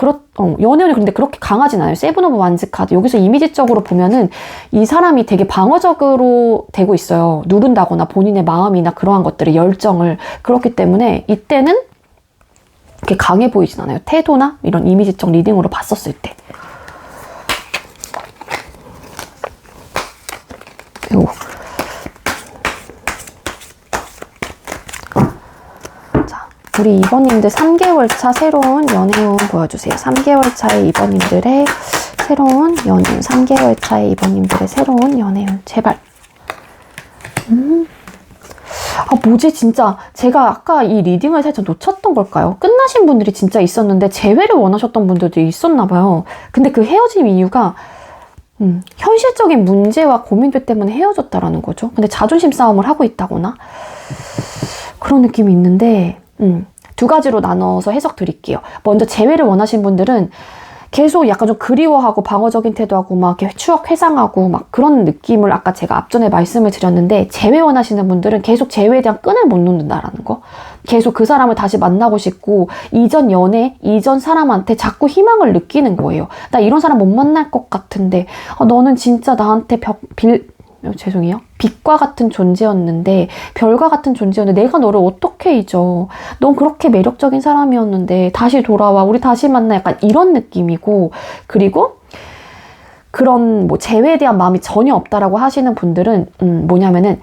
연애운이 근데 그렇게 강하진 않아요. 7 오브 완즈 카드. 여기서 이미지적으로 보면은 이 사람이 되게 방어적으로 되고 있어요. 누른다거나 본인의 마음이나 그러한 것들의 열정을. 그렇기 때문에 이때는 이렇게 강해 보이진 않아요. 태도나 이런 이미지적 리딩으로 봤었을 때. 그리고 우리 2번님들 3개월 차 새로운 연애운 보여주세요. 3개월 차의 2번님들의 새로운 연애운. 3개월 차의 2번님들의 새로운 연애운. 제발. 뭐지 진짜 제가 아까 이 리딩을 살짝 놓쳤던 걸까요? 끝나신 분들이 진짜 있었는데 재회를 원하셨던 분들도 있었나 봐요. 근데 그 헤어짐 이유가 현실적인 문제와 고민들 때문에 헤어졌다라는 거죠. 근데 자존심 싸움을 하고 있다거나 그런 느낌이 있는데 두 가지로 나눠서 해석 드릴게요. 먼저 재회를 원하신 분들은 계속 약간 좀 그리워하고 방어적인 태도하고 막 이렇게 추억 회상하고 막 그런 느낌을 아까 제가 앞전에 말씀을 드렸는데, 재회 원하시는 분들은 계속 재회에 대한 끈을 못 놓는다라는 거. 계속 그 사람을 다시 만나고 싶고 이전 연애, 이전 사람한테 자꾸 희망을 느끼는 거예요. 나 이런 사람 못 만날 것 같은데 너는 진짜 나한테 죄송해요. 빛과 같은 존재였는데, 별과 같은 존재였는데 내가 너를 어떻게 잊어. 넌 그렇게 매력적인 사람이었는데 다시 돌아와. 우리 다시 만나. 약간 이런 느낌이고, 그리고 그런 뭐 재회에 대한 마음이 전혀 없다라고 하시는 분들은 뭐냐면은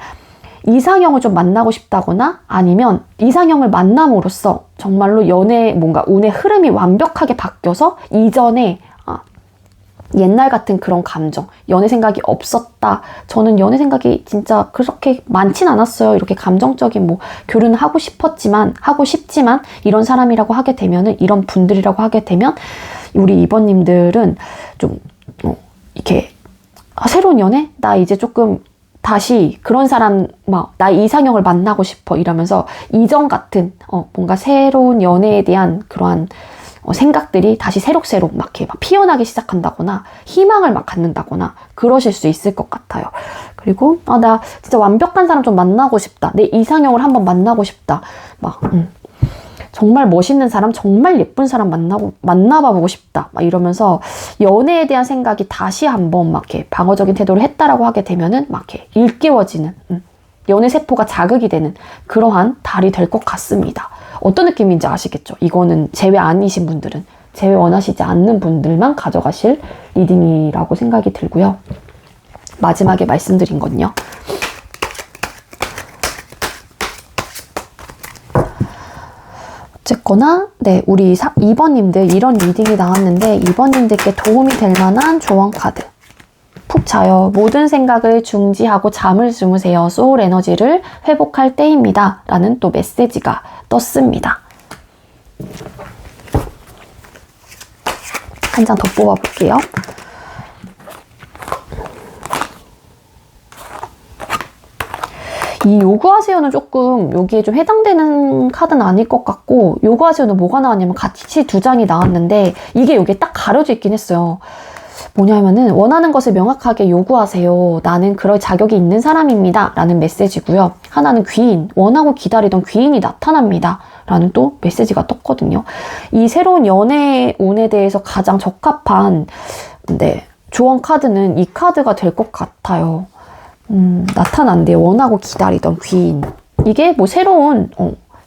이상형을 좀 만나고 싶다거나 아니면 이상형을 만남으로써 정말로 연애 뭔가 운의 흐름이 완벽하게 바뀌어서 이전에 옛날 같은 그런 감정, 연애 생각이 없었다. 저는 연애 생각이 진짜 그렇게 많진 않았어요. 이렇게 감정적인 뭐 결혼을 하고 싶지만 이런 사람이라고 하게 되면은, 이런 분들이라고 하게 되면 우리 2번님들은 좀 이렇게 새로운 연애? 나 이제 조금 다시 그런 사람 나 이상형을 만나고 싶어 이러면서 이전 같은 뭔가 새로운 연애에 대한 그러한 생각들이 다시 새록새록 막 이렇게 막 피어나기 시작한다거나 희망을 막 갖는다거나 그러실 수 있을 것 같아요. 그리고 나 진짜 완벽한 사람 좀 만나고 싶다. 내 이상형을 한번 만나고 싶다. 정말 멋있는 사람, 정말 예쁜 사람 만나봐보고 싶다. 막 이러면서 연애에 대한 생각이 다시 한번 막 이렇게 방어적인 태도를 했다라고 하게 되면은 막 이렇게 일깨워지는, 연애 세포가 자극이 되는 그러한 달이 될 것 같습니다. 어떤 느낌인지 아시겠죠? 이거는 재회 아니신 분들은, 재회 원하시지 않는 분들만 가져가실 리딩이라고 생각이 들고요. 마지막에 말씀드린 건요. 어쨌거나 네, 우리 2번님들 이런 리딩이 나왔는데 2번님들께 도움이 될 만한 조언 카드. 푹 자요. 모든 생각을 중지하고 잠을 주무세요. 소울 에너지를 회복할 때입니다. 라는 또 메시지가 떴습니다. 한 장 더 뽑아볼게요. 이 요구하세요는 조금 여기에 좀 해당되는 카드는 아닐 것 같고, 요구하세요는 뭐가 나왔냐면 같이 두 장이 나왔는데 이게 여기에 딱 가려져 있긴 했어요. 뭐냐면은 원하는 것을 명확하게 요구하세요. 나는 그럴 자격이 있는 사람입니다. 라는 메시지고요. 하나는 귀인, 원하고 기다리던 귀인이 나타납니다. 라는 또 메시지가 떴거든요. 이 새로운 연애 운에 대해서 가장 적합한 조언 카드는 이 카드가 될 것 같아요. 나타난대요. 원하고 기다리던 귀인. 이게 뭐 새로운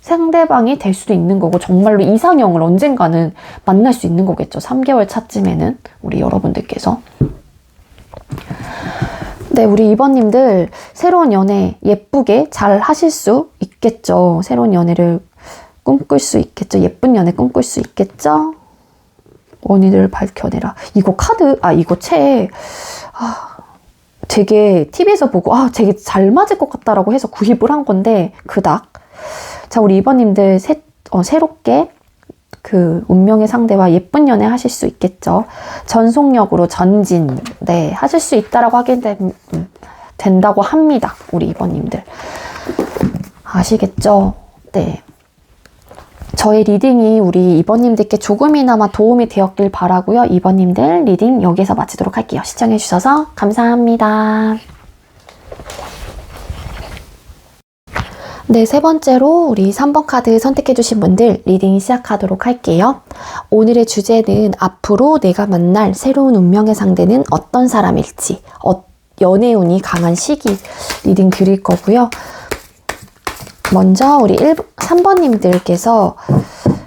상대방이 될 수도 있는 거고, 정말로 이상형을 언젠가는 만날 수 있는 거겠죠. 3개월 차쯤에는 우리 여러분들께서. 네, 우리 2번님들 새로운 연애 예쁘게 잘 하실 수 있겠죠. 새로운 연애를 꿈꿀 수 있겠죠. 예쁜 연애 꿈꿀 수 있겠죠. 원인을 밝혀내라. 이거 카드, 이거 책 되게 TV에서 보고 되게 잘 맞을 것 같다라고 해서 구입을 한 건데 그닥. 자, 우리 2번님들 새롭게 그 운명의 상대와 예쁜 연애 하실 수 있겠죠. 전속력으로 전진 하실 수 있다라고 하게 된다고 합니다. 우리 2번님들 아시겠죠? 네. 저의 리딩이 우리 2번님들께 조금이나마 도움이 되었길 바라고요. 2번님들 리딩 여기서 마치도록 할게요. 시청해주셔서 감사합니다. 네, 세 번째로 우리 3번 카드 선택해주신 분들 리딩 시작하도록 할게요. 오늘의 주제는 앞으로 내가 만날 새로운 운명의 상대는 어떤 사람일지, 연애운이 강한 시기 리딩 드릴 거고요. 먼저 우리 3번님들께서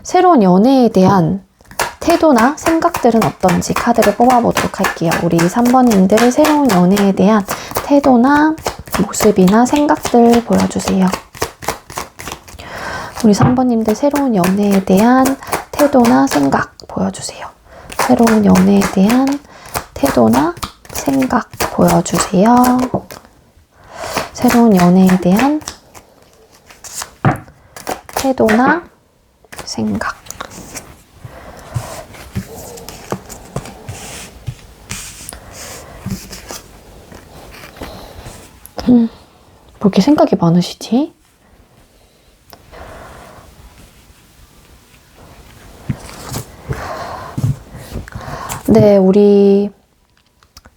새로운 연애에 대한 태도나 생각들은 어떤지 카드를 뽑아보도록 할게요. 우리 3번님들의 새로운 연애에 대한 태도나 모습이나 생각들 보여주세요. 우리 3번님들 새로운 연애에 대한 태도나 생각 보여주세요. 새로운 연애에 대한 태도나 생각 보여주세요. 새로운 연애에 대한 태도나 생각. 뭐 이렇게 생각이 많으시지? 네, 우리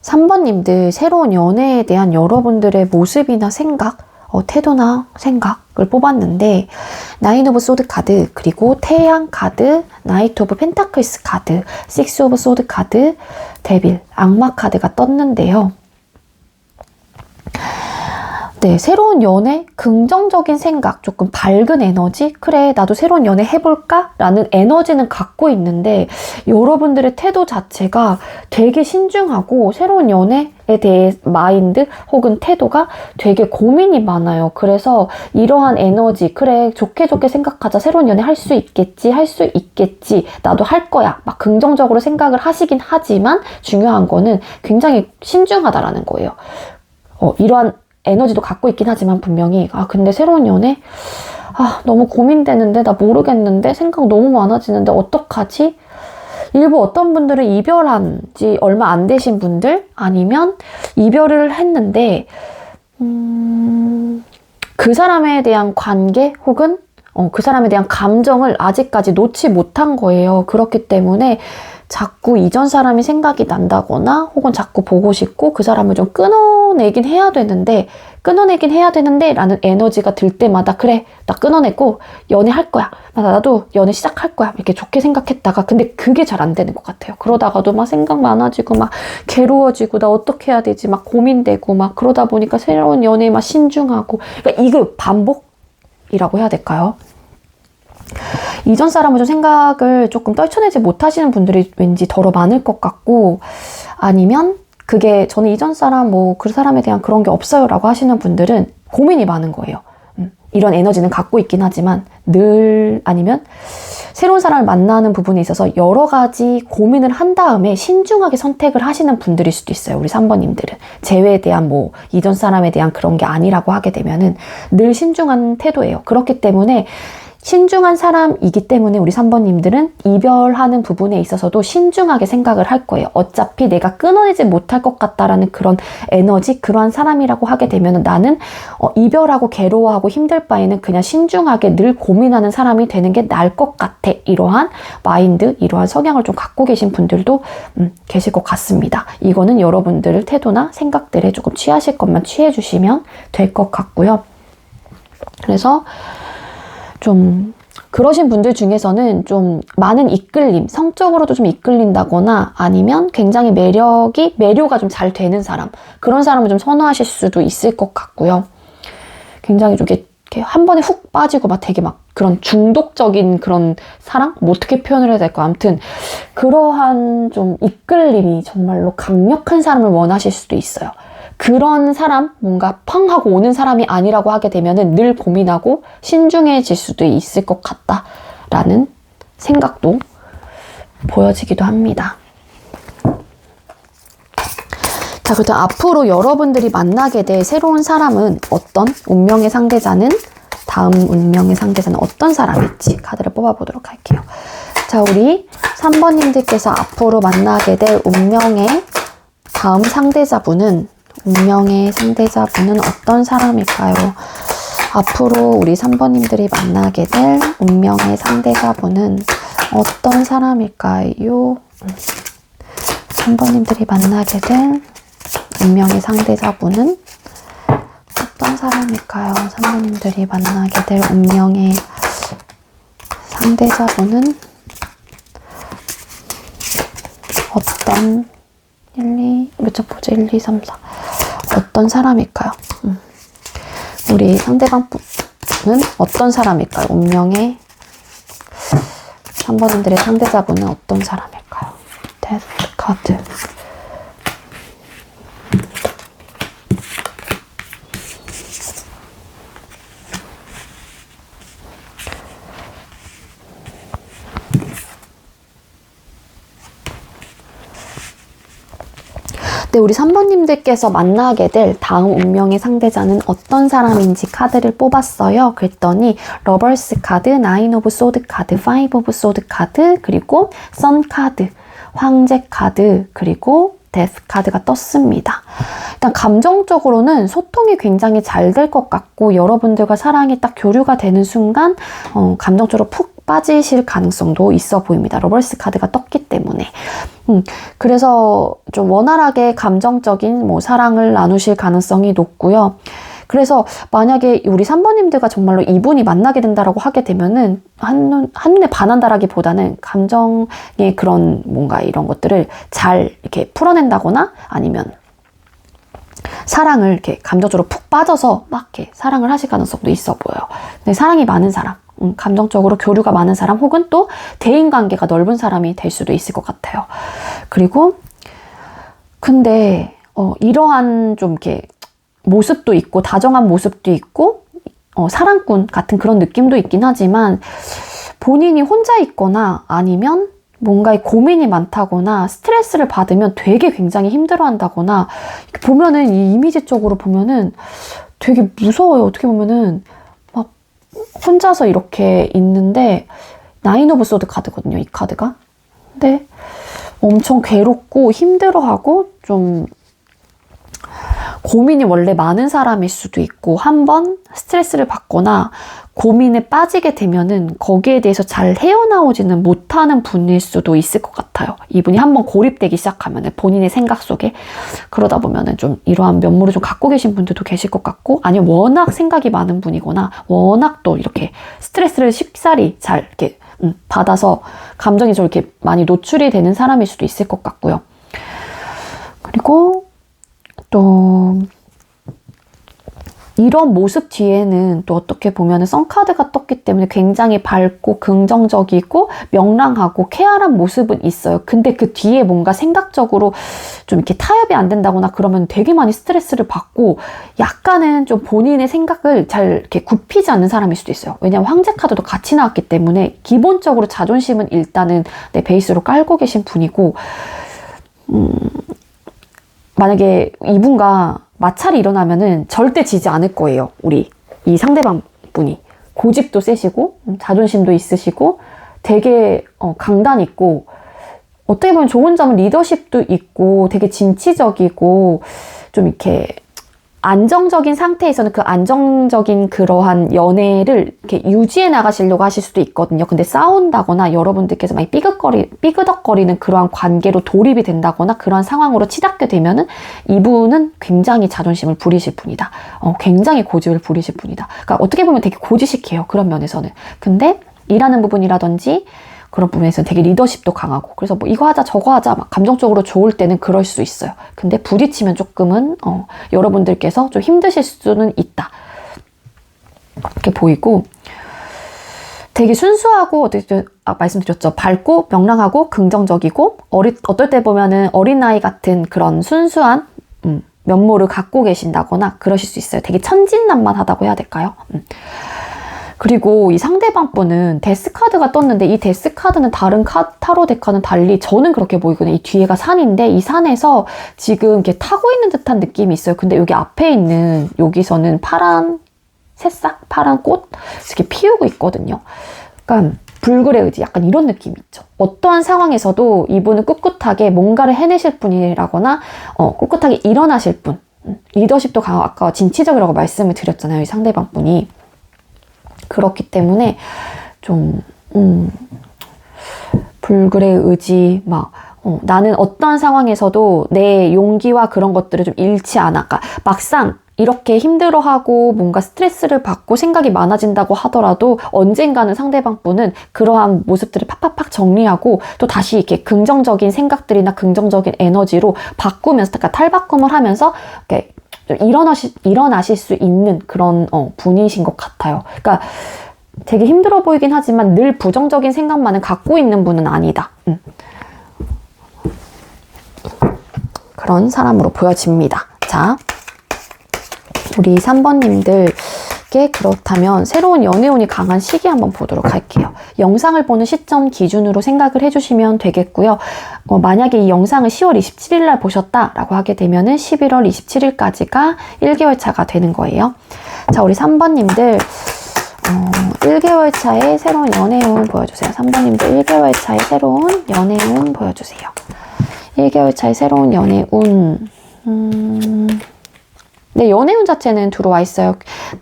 3번님들 새로운 연애에 대한 여러분들의 모습이나 생각, 태도나 생각을 뽑았는데 나인 오브 소드 카드, 그리고 태양 카드, 나이트 오브 펜타클스 카드, 식스 오브 소드 카드, 데빌, 악마 카드가 떴는데요. 네, 새로운 연애, 긍정적인 생각, 조금 밝은 에너지, 그래 나도 새로운 연애 해볼까? 라는 에너지는 갖고 있는데 여러분들의 태도 자체가 되게 신중하고 새로운 연애에 대해 마인드 혹은 태도가 되게 고민이 많아요. 그래서 이러한 에너지, 그래 좋게 좋게 생각하자, 새로운 연애 할 수 있겠지, 할 수 있겠지, 나도 할 거야, 막 긍정적으로 생각을 하시긴 하지만 중요한 거는 굉장히 신중하다라는 거예요. 이러한 에너지도 갖고 있긴 하지만 분명히 근데 새로운 연애? 너무 고민되는데, 나 모르겠는데, 생각 너무 많아지는데 어떡하지? 일부 어떤 분들은 이별한 지 얼마 안 되신 분들, 아니면 이별을 했는데 그 사람에 대한 관계 혹은 그 사람에 대한 감정을 아직까지 놓지 못한 거예요. 그렇기 때문에 자꾸 이전 사람이 생각이 난다거나 혹은 자꾸 보고 싶고 그 사람을 좀 끊어내긴 해야 되는데 라는 에너지가 들 때마다 그래 나 끊어내고 연애할 거야, 나도 연애 시작할 거야, 이렇게 좋게 생각했다가 근데 그게 잘 안 되는 것 같아요. 그러다가도 막 생각 많아지고 막 괴로워지고 나 어떻게 해야 되지 막 고민되고 막 그러다 보니까 새로운 연애에 막 신중하고, 그러니까 이거 반복이라고 해야 될까요? 이전 사람은 좀 생각을 조금 떨쳐내지 못하시는 분들이 왠지 더러 많을 것 같고, 아니면 그게 저는 이전 사람 그 사람에 대한 그런 게 없어요 라고 하시는 분들은 고민이 많은 거예요. 이런 에너지는 갖고 있긴 하지만 아니면 새로운 사람을 만나는 부분에 있어서 여러 가지 고민을 한 다음에 신중하게 선택을 하시는 분들일 수도 있어요. 우리 3번님들은 재회에 대한 이전 사람에 대한 그런 게 아니라고 하게 되면은 늘 신중한 태도예요. 그렇기 때문에 신중한 사람이기 때문에 우리 3번님들은 이별하는 부분에 있어서도 신중하게 생각을 할 거예요. 어차피 내가 끊어내지 못할 것 같다라는 그런 에너지, 그러한 사람이라고 하게 되면 나는 이별하고 괴로워하고 힘들 바에는 그냥 신중하게 늘 고민하는 사람이 되는 게 나을 것 같아. 이러한 마인드, 이러한 성향을 좀 갖고 계신 분들도 계실 것 같습니다. 이거는 여러분들 태도나 생각들에 조금 취하실 것만 취해주시면 될 것 같고요. 그래서 좀 그러신 분들 중에서는 좀 많은 이끌림, 성적으로도 좀 이끌린다거나 아니면 굉장히 매료가 좀 잘 되는 사람, 그런 사람을 좀 선호하실 수도 있을 것 같고요. 굉장히 좀 이렇게 한 번에 훅 빠지고 막 되게 막 그런 중독적인 그런 사랑? 어떻게 표현을 해야 될까? 아무튼 그러한 좀 이끌림이 정말로 강력한 사람을 원하실 수도 있어요. 그런 사람, 뭔가 팡 하고 오는 사람이 아니라고 하게 되면은 늘 고민하고 신중해질 수도 있을 것 같다라는 생각도 보여지기도 합니다. 자, 그렇다면 앞으로 여러분들이 만나게 될 새로운 사람은 어떤 운명의 상대자는, 다음 운명의 상대자는 어떤 사람일지 카드를 뽑아보도록 할게요. 자, 우리 3번님들께서 앞으로 만나게 될 운명의 다음 상대자분은 어떤 사람일까요? 앞으로 우리 3번님들이 만나게 될 운명의 상대자분은 어떤 사람일까요? 3번님들이 만나게 될 운명의 상대자분은 어떤 사람일까요? 3번님들이 만나게 될 운명의 상대자분은 어떤 1, 2, 3, 4 어떤 사람일까요? 우리 상대방 분은 어떤 사람일까요? 운명의 3번님들의 상대자분은 어떤 사람일까요? 데스 카드. 네, 우리 3번님들께서 만나게 될 다음 운명의 상대자는 어떤 사람인지 카드를 뽑았어요. 그랬더니 러버스 카드, 나인 오브 소드 카드, 파이브 오브 소드 카드, 그리고 선 카드, 황제 카드, 그리고 데스 카드가 떴습니다. 일단 감정적으로는 소통이 굉장히 잘 될 것 같고 여러분들과 사랑이 딱 교류가 되는 순간 감정적으로 푹 빠지실 가능성도 있어 보입니다. 러버스 카드가 떴기 때문에. 그래서 좀 원활하게 감정적인 뭐 사랑을 나누실 가능성이 높고요. 그래서 만약에 우리 3번님들과 정말로 이분이 만나게 된다라고 하게 되면은 한눈에 반한다라기보다는 감정의 그런 뭔가 이런 것들을 잘 이렇게 풀어낸다거나 아니면 사랑을 이렇게 감정적으로 푹 빠져서 막 이렇게 사랑을 하실 가능성도 있어 보여요. 근데 사랑이 많은 사람, 감정적으로 교류가 많은 사람 혹은 또 대인관계가 넓은 사람이 될 수도 있을 것 같아요. 그리고 근데 이러한 좀 이렇게 모습도 있고 다정한 모습도 있고 사랑꾼 같은 그런 느낌도 있긴 하지만 본인이 혼자 있거나 아니면 뭔가에 고민이 많다거나 스트레스를 받으면 되게 굉장히 힘들어한다거나 보면은 이 이미지 쪽으로 보면은 되게 무서워요. 어떻게 보면은 막 혼자서 이렇게 있는데 나인 오브 소드 카드거든요. 이 카드가. 근데 엄청 괴롭고 힘들어하고 좀 고민이 원래 많은 사람일 수도 있고 한번 스트레스를 받거나 고민에 빠지게 되면은 거기에 대해서 잘 헤어나오지는 못하는 분일 수도 있을 것 같아요. 이분이 한번 고립되기 시작하면은 본인의 생각 속에 그러다 보면은 좀 이러한 면모를 좀 갖고 계신 분들도 계실 것 같고 아니면 워낙 생각이 많은 분이거나 워낙 또 이렇게 스트레스를 쉽사리 잘 이렇게 받아서 감정이 좀 이렇게 많이 노출이 되는 사람일 수도 있을 것 같고요. 그리고 또 이런 모습 뒤에는 또 어떻게 보면 선카드가 떴기 때문에 굉장히 밝고 긍정적이고 명랑하고 쾌활한 모습은 있어요. 근데 그 뒤에 뭔가 생각적으로 좀 이렇게 타협이 안 된다거나 그러면 되게 많이 스트레스를 받고 약간은 좀 본인의 생각을 잘 이렇게 굽히지 않는 사람일 수도 있어요. 왜냐면 황제 카드도 같이 나왔기 때문에 기본적으로 자존심은 일단은 내 베이스로 깔고 계신 분이고 만약에 이분과 마찰이 일어나면은 절대 지지 않을 거예요. 우리 이 상대방 분이 고집도 세시고 자존심도 있으시고 되게 강단 있고 어떻게 보면 좋은 점은 리더십도 있고 되게 진취적이고 좀 이렇게 안정적인 상태에서는 그 안정적인 그러한 연애를 이렇게 유지해 나가시려고 하실 수도 있거든요. 근데 싸운다거나 여러분들께서 많이 삐그덕거리는 그러한 관계로 돌입이 된다거나 그러한 상황으로 치닫게 되면은 이분은 굉장히 자존심을 부리실 분이다. 굉장히 고집을 부리실 분이다. 그러니까 어떻게 보면 되게 고지식해요. 그런 면에서는. 근데 일하는 부분이라든지 그런 부분에서는 되게 리더십도 강하고 그래서 뭐 이거 하자 저거 하자 막 감정적으로 좋을 때는 그럴 수 있어요. 근데 부딪히면 조금은 여러분들께서 좀 힘드실 수는 있다. 이렇게 보이고 되게 순수하고 말씀드렸죠. 밝고 명랑하고 긍정적이고 어떨 때 보면은 어린아이 같은 그런 순수한 면모를 갖고 계신다거나 그러실 수 있어요. 되게 천진난만하다고 해야 될까요? 그리고 이 상대방 분은 데스카드가 떴는데 이 데스카드는 다른 타로 덱과는 달리 저는 그렇게 보이거든요. 이 뒤에가 산인데 이 산에서 지금 이렇게 타고 있는 듯한 느낌이 있어요. 근데 여기 앞에 있는 여기서는 파란 새싹, 파란 꽃 이렇게 피우고 있거든요. 그러니까 불굴의 의지 약간 이런 느낌이 있죠. 어떠한 상황에서도 이분은 꿋꿋하게 뭔가를 해내실 분이라거나 꿋꿋하게 일어나실 분. 리더십도 강하고 아까 진취적이라고 말씀을 드렸잖아요. 이 상대방 분이. 그렇기 때문에 좀 불굴의 의지 나는 어떠한 상황에서도 내 용기와 그런 것들을 좀 잃지 않아. 그러니까 막상 이렇게 힘들어하고 뭔가 스트레스를 받고 생각이 많아진다고 하더라도 언젠가는 상대방 분은 그러한 모습들을 팍팍팍 정리하고 또 다시 이렇게 긍정적인 생각들이나 긍정적인 에너지로 바꾸면서 그러니까 탈바꿈을 하면서 이렇게 일어나실 수 있는 그런 분이신 것 같아요. 그러니까 되게 힘들어 보이긴 하지만 늘 부정적인 생각만을 갖고 있는 분은 아니다. 그런 사람으로 보여집니다. 자, 우리 3번님들께 그렇다면 새로운 연애운이 강한 시기 한번 보도록 할게요. 영상을 보는 시점 기준으로 생각을 해주시면 되겠고요. 만약에 이 영상을 10월 27일 날 보셨다라고 하게 되면은 11월 27일까지가 1개월 차가 되는 거예요. 자, 우리 3번님들 1개월 차의 새로운 연애운 보여주세요. 3번님들 1개월 차의 새로운 연애운 보여주세요. 1개월 차의 새로운 연애운 네, 연애운 자체는 들어와 있어요.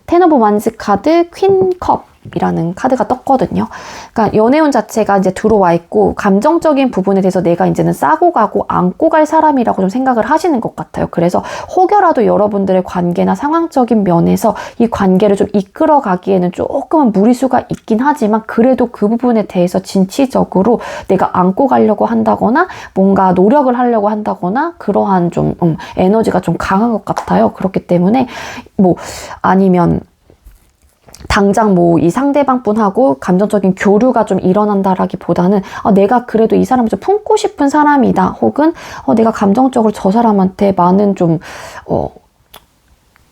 텐 오브 완즈 카드, 퀸 컵 이라는 카드가 떴거든요. 그러니까 연애운 자체가 이제 들어와 있고 감정적인 부분에 대해서 내가 이제는 싸고 가고 안고 갈 사람이라고 좀 생각을 하시는 것 같아요. 그래서 혹여라도 여러분들의 관계나 상황적인 면에서 이 관계를 좀 이끌어 가기에는 조금은 무리수가 있긴 하지만 그래도 그 부분에 대해서 진취적으로 내가 안고 가려고 한다거나 뭔가 노력을 하려고 한다거나 그러한 좀 에너지가 좀 강한 것 같아요. 그렇기 때문에 뭐 아니면 당장 뭐 이 상대방 분하고 감정적인 교류가 좀 일어난다라기보다는 내가 그래도 이 사람을 좀 품고 싶은 사람이다. 혹은 내가 감정적으로 저 사람한테 많은 좀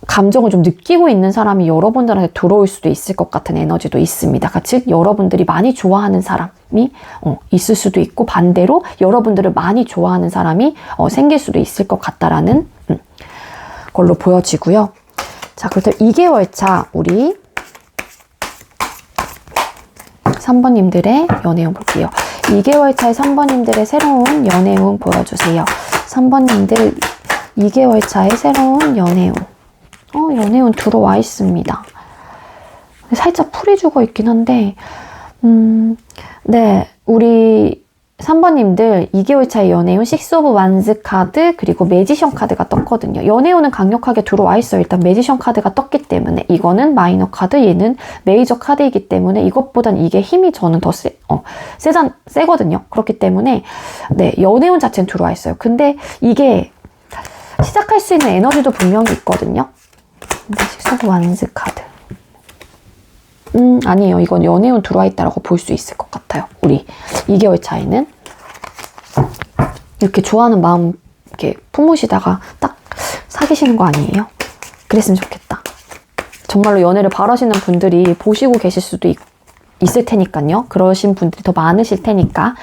감정을 좀 느끼고 있는 사람이 여러분들한테 들어올 수도 있을 것 같은 에너지도 있습니다. 그러니까 즉 여러분들이 많이 좋아하는 사람이 있을 수도 있고 반대로 여러분들을 많이 좋아하는 사람이 생길 수도 있을 것 같다라는 걸로 보여지고요. 자, 그렇다면 2개월 차 우리 3번님들의 연애운 볼게요. 2개월 차의 3번님들의 새로운 연애운 보여주세요. 3번님들 2개월 차의 새로운 연애운. 연애운 들어와 있습니다. 살짝 풀이 죽어 있긴 한데 네, 우리 3번님들 2개월 차의 연애운 식스 오브 완즈 카드 그리고 매지션 카드가 떴거든요. 연애운은 강력하게 들어와 있어요. 일단 매지션 카드가 떴기 때문에 이거는 마이너 카드 얘는 메이저 카드이기 때문에 이것보단 이게 힘이 저는 더 세거든요. 그렇기 때문에 네, 연애운 자체는 들어와 있어요. 근데 이게 시작할 수 있는 에너지도 분명히 있거든요. 근데 식스 오브 완즈 카드 아니에요. 이건 연애운 들어와 있다라고 볼 수 있을 것 같아요. 우리 2개월 차에는 이렇게 좋아하는 마음 이렇게 품으시다가 딱 사귀시는 거 아니에요? 그랬으면 좋겠다. 정말로 연애를 바라시는 분들이 보시고 계실 수도 있을 테니까요. 그러신 분들이 더 많으실 테니까.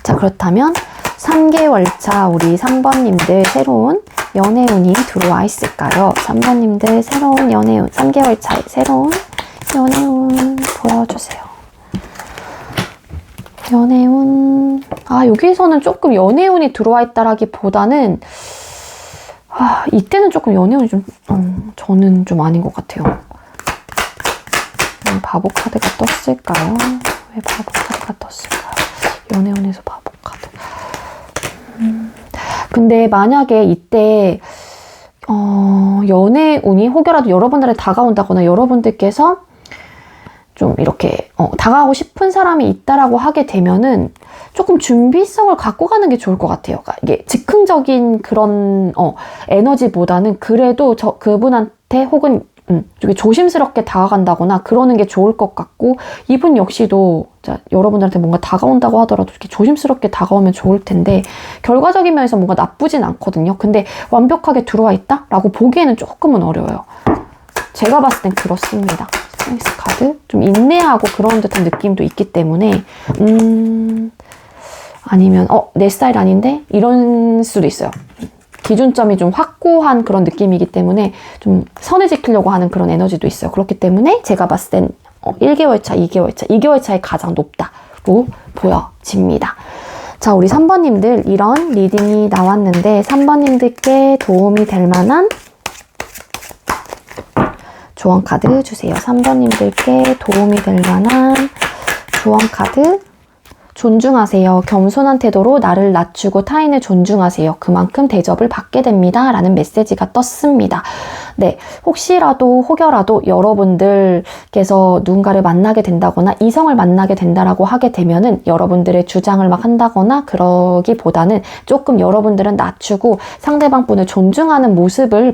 자, 그렇다면 3개월 차 우리 3번님들 새로운 연애운이 들어와 있을까요? 3번님들 새로운 연애운, 3개월 차에 새로운 연애운 보여주세요. 연애운 여기서는 조금 연애운이 들어와 있다라기보다는 이때는 조금 연애운이 좀 저는 좀 아닌 것 같아요. 바보 카드가 떴을까요? 왜 바보 카드가 떴을까요? 연애운에서 바보 카드. 근데 만약에 이때 연애운이 혹여라도 여러분들에 다가온다거나 여러분들께서 좀 이렇게 다가가고 싶은 사람이 있다라고 하게 되면은 조금 준비성을 갖고 가는 게 좋을 것 같아요. 그러니까 이게 즉흥적인 그런 에너지보다는 그래도 그분한테 혹은 좀 조심스럽게 다가간다거나 그러는 게 좋을 것 같고 이분 역시도 여러분들한테 뭔가 다가온다고 하더라도 이렇게 조심스럽게 다가오면 좋을 텐데 결과적인 면에서 뭔가 나쁘진 않거든요. 근데 완벽하게 들어와 있다라고 보기에는 조금은 어려워요. 제가 봤을 땐 그렇습니다. 스트렝스 카드 좀 인내하고 그런 듯한 느낌도 있기 때문에 아니면 내 스타일 아닌데 이런 수도 있어요. 기준점이 좀 확고한 그런 느낌이기 때문에 좀 선을 지키려고 하는 그런 에너지도 있어요. 그렇기 때문에 제가 봤을 땐 1개월 차, 2개월 차에 가장 높다로 보여집니다. 자, 우리 3번님들 이런 리딩이 나왔는데 3번님들께 도움이 될 만한 조언 카드 주세요. 3번님들께 도움이 될 만한 조언 카드. 존중하세요. 겸손한 태도로 나를 낮추고 타인을 존중하세요. 그만큼 대접을 받게 됩니다. 라는 메시지가 떴습니다. 네, 혹여라도 여러분들께서 누군가를 만나게 된다거나 이성을 만나게 된다라고 하게 되면은 여러분들의 주장을 막 한다거나 그러기보다는 조금 여러분들은 낮추고 상대방 분을 존중하는 모습을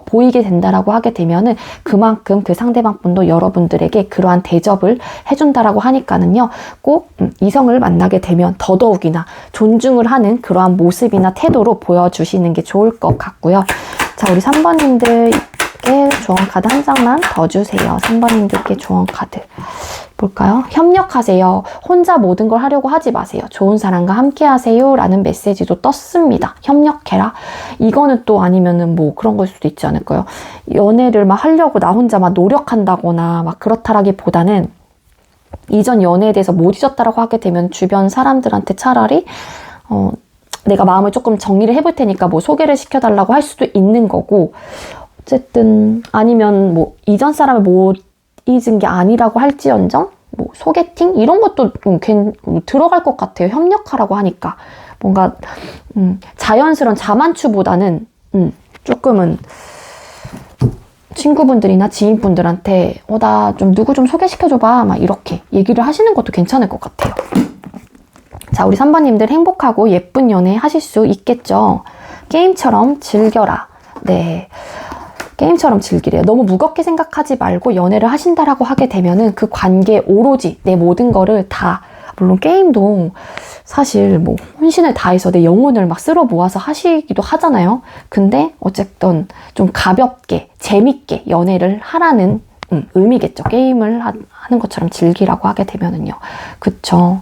보이게 된다라고 하게 되면은 그만큼 그 상대방 분도 여러분들에게 그러한 대접을 해준다라고 하니까는요. 꼭 이성을 만나게 되면 더더욱이나 존중을 하는 그러한 모습이나 태도로 보여주시는 게 좋을 것 같고요. 자, 우리 3번님들께 조언 카드 한 장만 더 주세요. 3번님들께 조언 카드 볼까요? 협력하세요. 혼자 모든 걸 하려고 하지 마세요. 좋은 사람과 함께 하세요. 라는 메시지도 떴습니다. 협력해라. 이거는 또 아니면은 뭐 그런 걸 수도 있지 않을까요? 연애를 막 하려고 나 혼자 막 노력한다거나 막 그렇다라기보다는 이전 연애에 대해서 못 잊었다라고 하게 되면 주변 사람들한테 차라리 내가 마음을 조금 정리를 해볼 테니까 뭐 소개를 시켜달라고 할 수도 있는 거고 어쨌든 아니면 뭐 이전 사람을 못 잊은 게 아니라고 할지언정 뭐 소개팅 이런 것도 들어갈 것 같아요. 협력하라고 하니까 뭔가 자연스러운 자만추보다는 조금은 친구분들이나 지인분들한테 나 좀 누구 좀 소개시켜줘봐 막 이렇게 얘기를 하시는 것도 괜찮을 것 같아요. 자, 우리 3번님들 행복하고 예쁜 연애 하실 수 있겠죠? 게임처럼 즐겨라. 네, 게임처럼 즐기래요. 너무 무겁게 생각하지 말고 연애를 하신다라고 하게 되면은 그 관계에 오로지 내 모든 거를 다, 물론 게임도 사실 뭐 혼신을 다해서 내 영혼을 막 쓸어 모아서 하시기도 하잖아요. 근데 어쨌든 좀 가볍게 재밌게 연애를 하라는 의미겠죠. 게임을 하는 것처럼 즐기라고 하게 되면은요. 그쵸.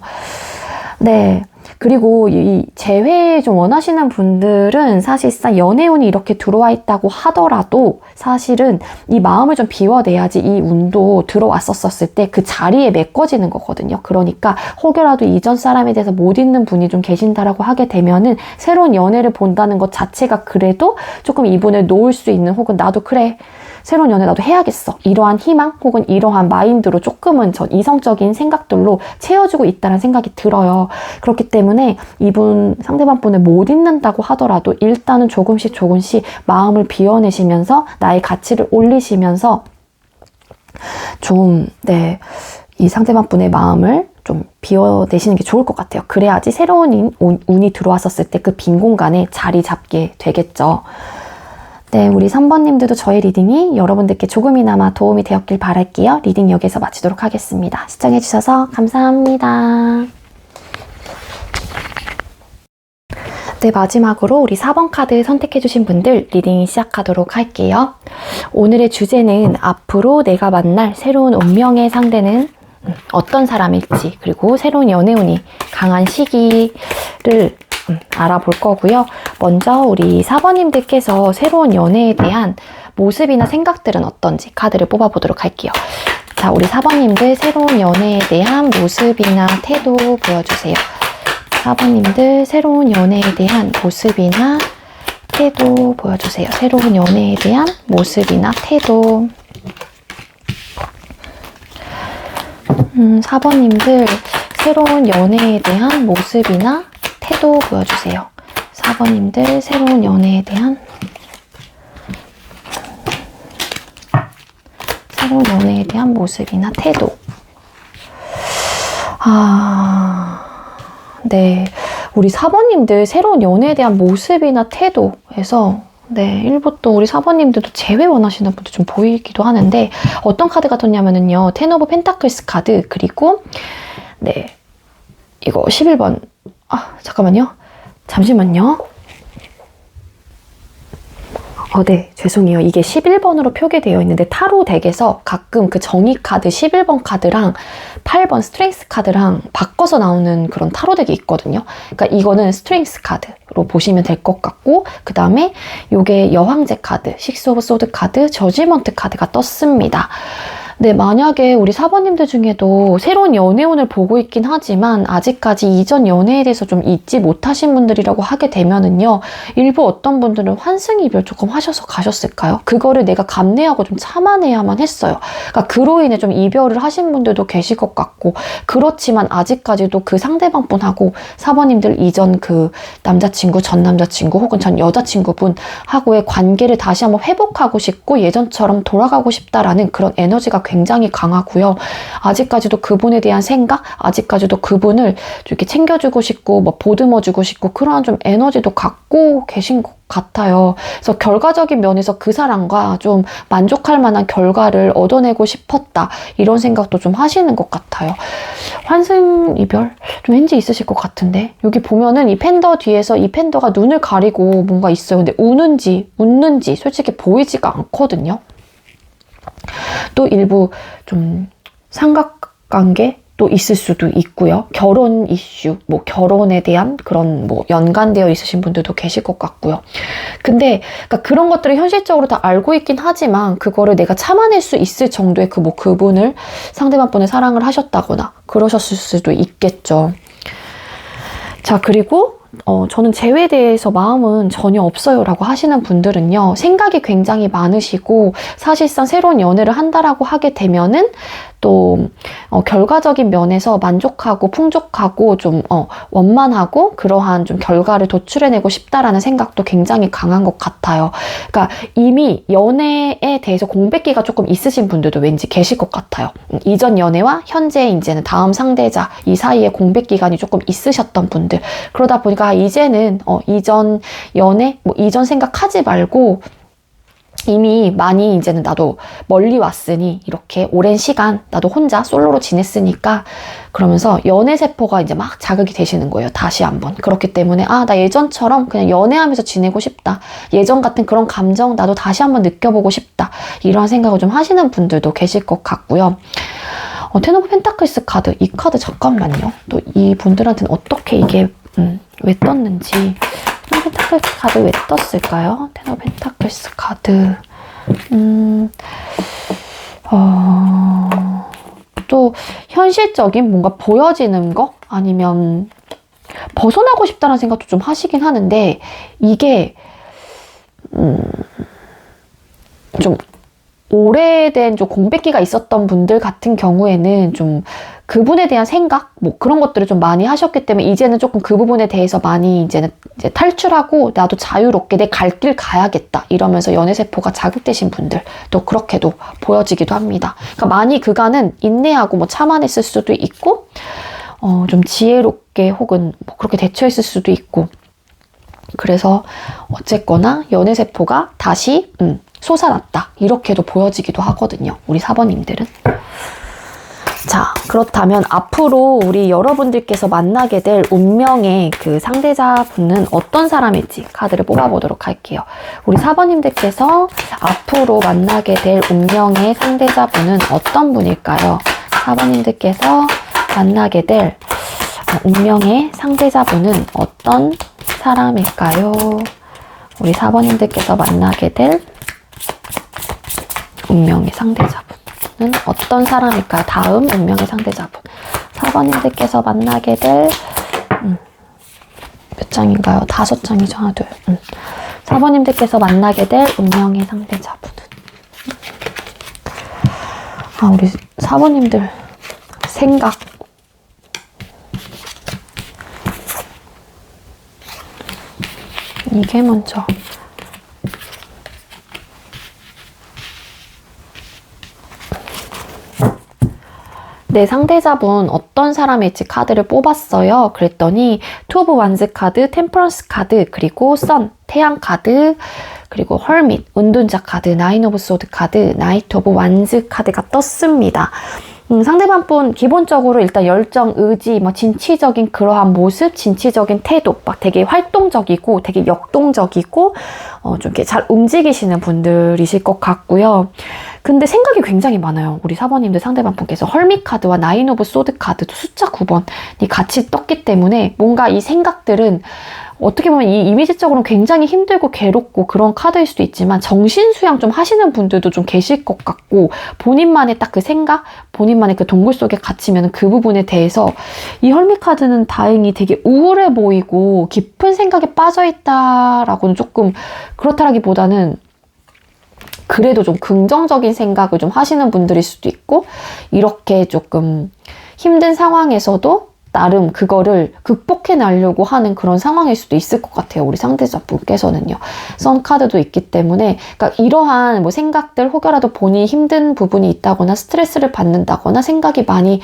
네. 그리고 이 재회 좀 원하시는 분들은 사실상 연애운이 이렇게 들어와 있다고 하더라도 사실은 이 마음을 좀 비워내야지 이 운도 들어왔었을 때 그 자리에 메꿔지는 거거든요. 그러니까 혹여라도 이전 사람에 대해서 못 잊는 분이 좀 계신다라고 하게 되면은 새로운 연애를 본다는 것 자체가 그래도 조금 이분을 놓을 수 있는, 혹은 나도 그래 새로운 연애 나도 해야겠어, 이러한 희망 혹은 이러한 마인드로 조금은 전 이성적인 생각들로 채워주고 있다는 생각이 들어요. 그렇기 때문에 이분 상대방 분을 못 잊는다고 하더라도 일단은 조금씩 마음을 비워내시면서 나의 가치를 올리시면서 좀 이 상대방 분의 마음을 좀 비워내시는 게 좋을 것 같아요. 그래야지 새로운 운이 들어왔었을 때 그 빈 공간에 자리 잡게 되겠죠. 네, 우리 3번님들도 저의 리딩이 여러분들께 조금이나마 도움이 되었길 바랄게요. 리딩 여기서 마치도록 하겠습니다. 시청해주셔서 감사합니다. 네, 마지막으로 우리 4번 카드 선택해주신 분들 리딩 시작하도록 할게요. 오늘의 주제는 앞으로 내가 만날 새로운 운명의 상대는 어떤 사람일지, 그리고 새로운 연애운이 강한 시기를 알아볼 거고요. 먼저 우리 4번님들께서 새로운 연애에 대한 모습이나 생각들은 어떤지 카드를 뽑아보도록 할게요. 자, 우리 4번님들 새로운 연애에 대한 모습이나 태도 보여주세요. 4번님들 새로운 연애에 대한 모습이나 태도 보여주세요. 새로운 연애에 대한 모습이나 태도. 4번님들 새로운 연애에 대한 모습이나 태도 보여주세요. 4번님들 새로운 연애에 대한 모습이나 태도. 네, 우리 4번님들 새로운 연애에 대한 모습이나 태도에서 일부 또 우리 4번님들도 재회 원하시는 분들 좀 보이기도 하는데, 어떤 카드가 떴냐면은요, 텐 오브 펜타클스 카드, 그리고 이거 11번 잠깐만요. 잠시만요. 네, 죄송해요. 이게 11번으로 표기되어 있는데 타로 덱에서 가끔 그 정의 카드 11번 카드랑 8번 스트렝스 카드랑 바꿔서 나오는 그런 타로 덱이 있거든요. 그러니까 이거는 스트렝스 카드로 보시면 될 것 같고, 그 다음에 요게 여황제 카드, 식스 오브 소드 카드, 저지먼트 카드가 떴습니다. 네, 만약에 우리 4번님들 중에도 새로운 연애운을 보고 있긴 하지만 아직까지 이전 연애에 대해서 좀 잊지 못하신 분들이라고 하게 되면은요, 일부 어떤 분들은 환승이별 조금 하셔서 가셨을까요? 그거를 내가 감내하고 좀 참아내야만 했어요. 그러니까 그로 인해 좀 이별을 하신 분들도 계실 것 같고, 그렇지만 아직까지도 그 상대방 분하고 4번님들 이전 그 남자친구, 전 남자친구 혹은 전 여자친구분하고의 관계를 다시 한번 회복하고 싶고 예전처럼 돌아가고 싶다라는 그런 에너지가 굉장히 강하고요. 아직까지도 그분에 대한 생각, 아직까지도 그분을 이렇게 챙겨주고 싶고 뭐 보듬어주고 싶고 그러한 좀 에너지도 갖고 계신 것 같아요. 그래서 결과적인 면에서 그 사람과 좀 만족할 만한 결과를 얻어내고 싶었다, 이런 생각도 좀 하시는 것 같아요. 환승 이별 좀 왠지 있으실 것 같은데, 여기 보면은 이 팬더 뒤에서 이 팬더가 눈을 가리고 뭔가 있어요. 근데 우는지 웃는지 솔직히 보이지가 않거든요. 또 일부 좀 삼각관계 또 있을 수도 있고요. 결혼 이슈, 뭐 결혼에 대한 그런 뭐 연관되어 있으신 분들도 계실 것 같고요. 근데 그러니까 그런 것들을 현실적으로 다 알고 있긴 하지만 그거를 내가 참아낼 수 있을 정도의 그 뭐 그분을, 상대방 분을 사랑을 하셨다거나 그러셨을 수도 있겠죠. 자, 그리고 저는 재회에 대해서 마음은 전혀 없어요 라고 하시는 분들은요, 생각이 굉장히 많으시고 사실상 새로운 연애를 한다라고 하게 되면은 또 결과적인 면에서 만족하고 풍족하고 좀 원만하고 그러한 좀 결과를 도출해내고 싶다라는 생각도 굉장히 강한 것 같아요. 그러니까 이미 연애에 대해서 공백기가 조금 있으신 분들도 왠지 계실 것 같아요. 이전 연애와 현재 이제는 다음 상대자 이 사이에 공백 기간이 조금 있으셨던 분들, 그러다 보니까 이제는 이전 연애 뭐 이전 생각하지 말고 이미 많이 이제는 나도 멀리 왔으니 이렇게 오랜 시간 나도 혼자 솔로로 지냈으니까 그러면서 연애 세포가 이제 막 자극이 되시는 거예요. 다시 한번. 그렇기 때문에 나 예전처럼 그냥 연애하면서 지내고 싶다. 예전 같은 그런 감정 나도 다시 한번 느껴보고 싶다. 이런 생각을 좀 하시는 분들도 계실 것 같고요. 텐 오브 펜타클스 카드, 이 카드 잠깐만요. 또 이분들한테는 어떻게 이게 왜 떴는지. 텐 오브 펜타클스 카드 왜 떴을까요? 텐 오브 펜타클스 카드. 또 현실적인 뭔가 보여지는 거? 아니면 벗어나고 싶다는 생각도 좀 하시긴 하는데 이게 좀 오래된 좀 공백기가 있었던 분들 같은 경우에는 좀 그분에 대한 생각 뭐 그런 것들을 좀 많이 하셨기 때문에 이제는 조금 그 부분에 대해서 많이 이제 탈출하고 나도 자유롭게 내 갈 길 가야겠다 이러면서 연애세포가 자극되신 분들 또 그렇게도 보여지기도 합니다. 그러니까 많이 그간은 인내하고 뭐 참아냈을 수도 있고 좀 지혜롭게 혹은 뭐 그렇게 대처했을 수도 있고 그래서 어쨌거나 연애세포가 다시 솟아났다 이렇게도 보여지기도 하거든요. 우리 4번님들은. 자, 그렇다면 앞으로 우리 여러분들께서 만나게 될 운명의 그 상대자분은 어떤 사람일지 카드를 뽑아보도록 할게요. 우리 4번님들께서 앞으로 만나게 될 운명의 상대자분은 어떤 분일까요? 4번님들께서 만나게 될 운명의 상대자분은 어떤 사람일까요? 우리 4번님들께서 만나게 될 운명의 상대자분은 어떤 사람일까요? 다음 운명의 상대자분. 4번님들께서 만나게 될 몇 장인가요? 5장이죠. 하나, 둘. 4번님들께서 만나게 될 운명의 상대자분은 우리 4번님들 생각 이게 먼저 내 상대자분 어떤 사람일지 카드를 뽑았어요. 그랬더니 투 오브 완즈 카드, 템퍼런스 카드, 그리고 선, 태양 카드, 그리고 헐밋, 은둔자 카드, 나인 오브 소드 카드, 나이트 오브 완즈 카드가 떴습니다. 상대방 분 기본적으로 일단 열정, 의지, 뭐 진취적인 그러한 모습, 진취적인 태도, 막 되게 활동적이고 되게 역동적이고 좀 이렇게 잘 움직이시는 분들이실 것 같고요. 근데 생각이 굉장히 많아요. 우리 4번님들 상대방 분께서 헐밋 카드와 나인 오브 소드 카드도 숫자 9번이 같이 떴기 때문에 뭔가 이 생각들은 어떻게 보면 이 이미지적으로는 굉장히 힘들고 괴롭고 그런 카드일 수도 있지만 정신수양 좀 하시는 분들도 좀 계실 것 같고 본인만의 딱 그 생각, 본인만의 그 동굴 속에 갇히면 그 부분에 대해서 이 헐밋 카드는 다행히 되게 우울해 보이고 깊은 생각에 빠져있다라고는 조금 그렇다라기보다는 그래도 좀 긍정적인 생각을 좀 하시는 분들일 수도 있고 이렇게 조금 힘든 상황에서도 나름 그거를 극복해내려고 하는 그런 상황일 수도 있을 것 같아요. 우리 상대자분께서는요. 선 카드도 있기 때문에 그러니까 이러한 뭐 생각들 혹여라도 본인이 힘든 부분이 있다거나 스트레스를 받는다거나 생각이 많이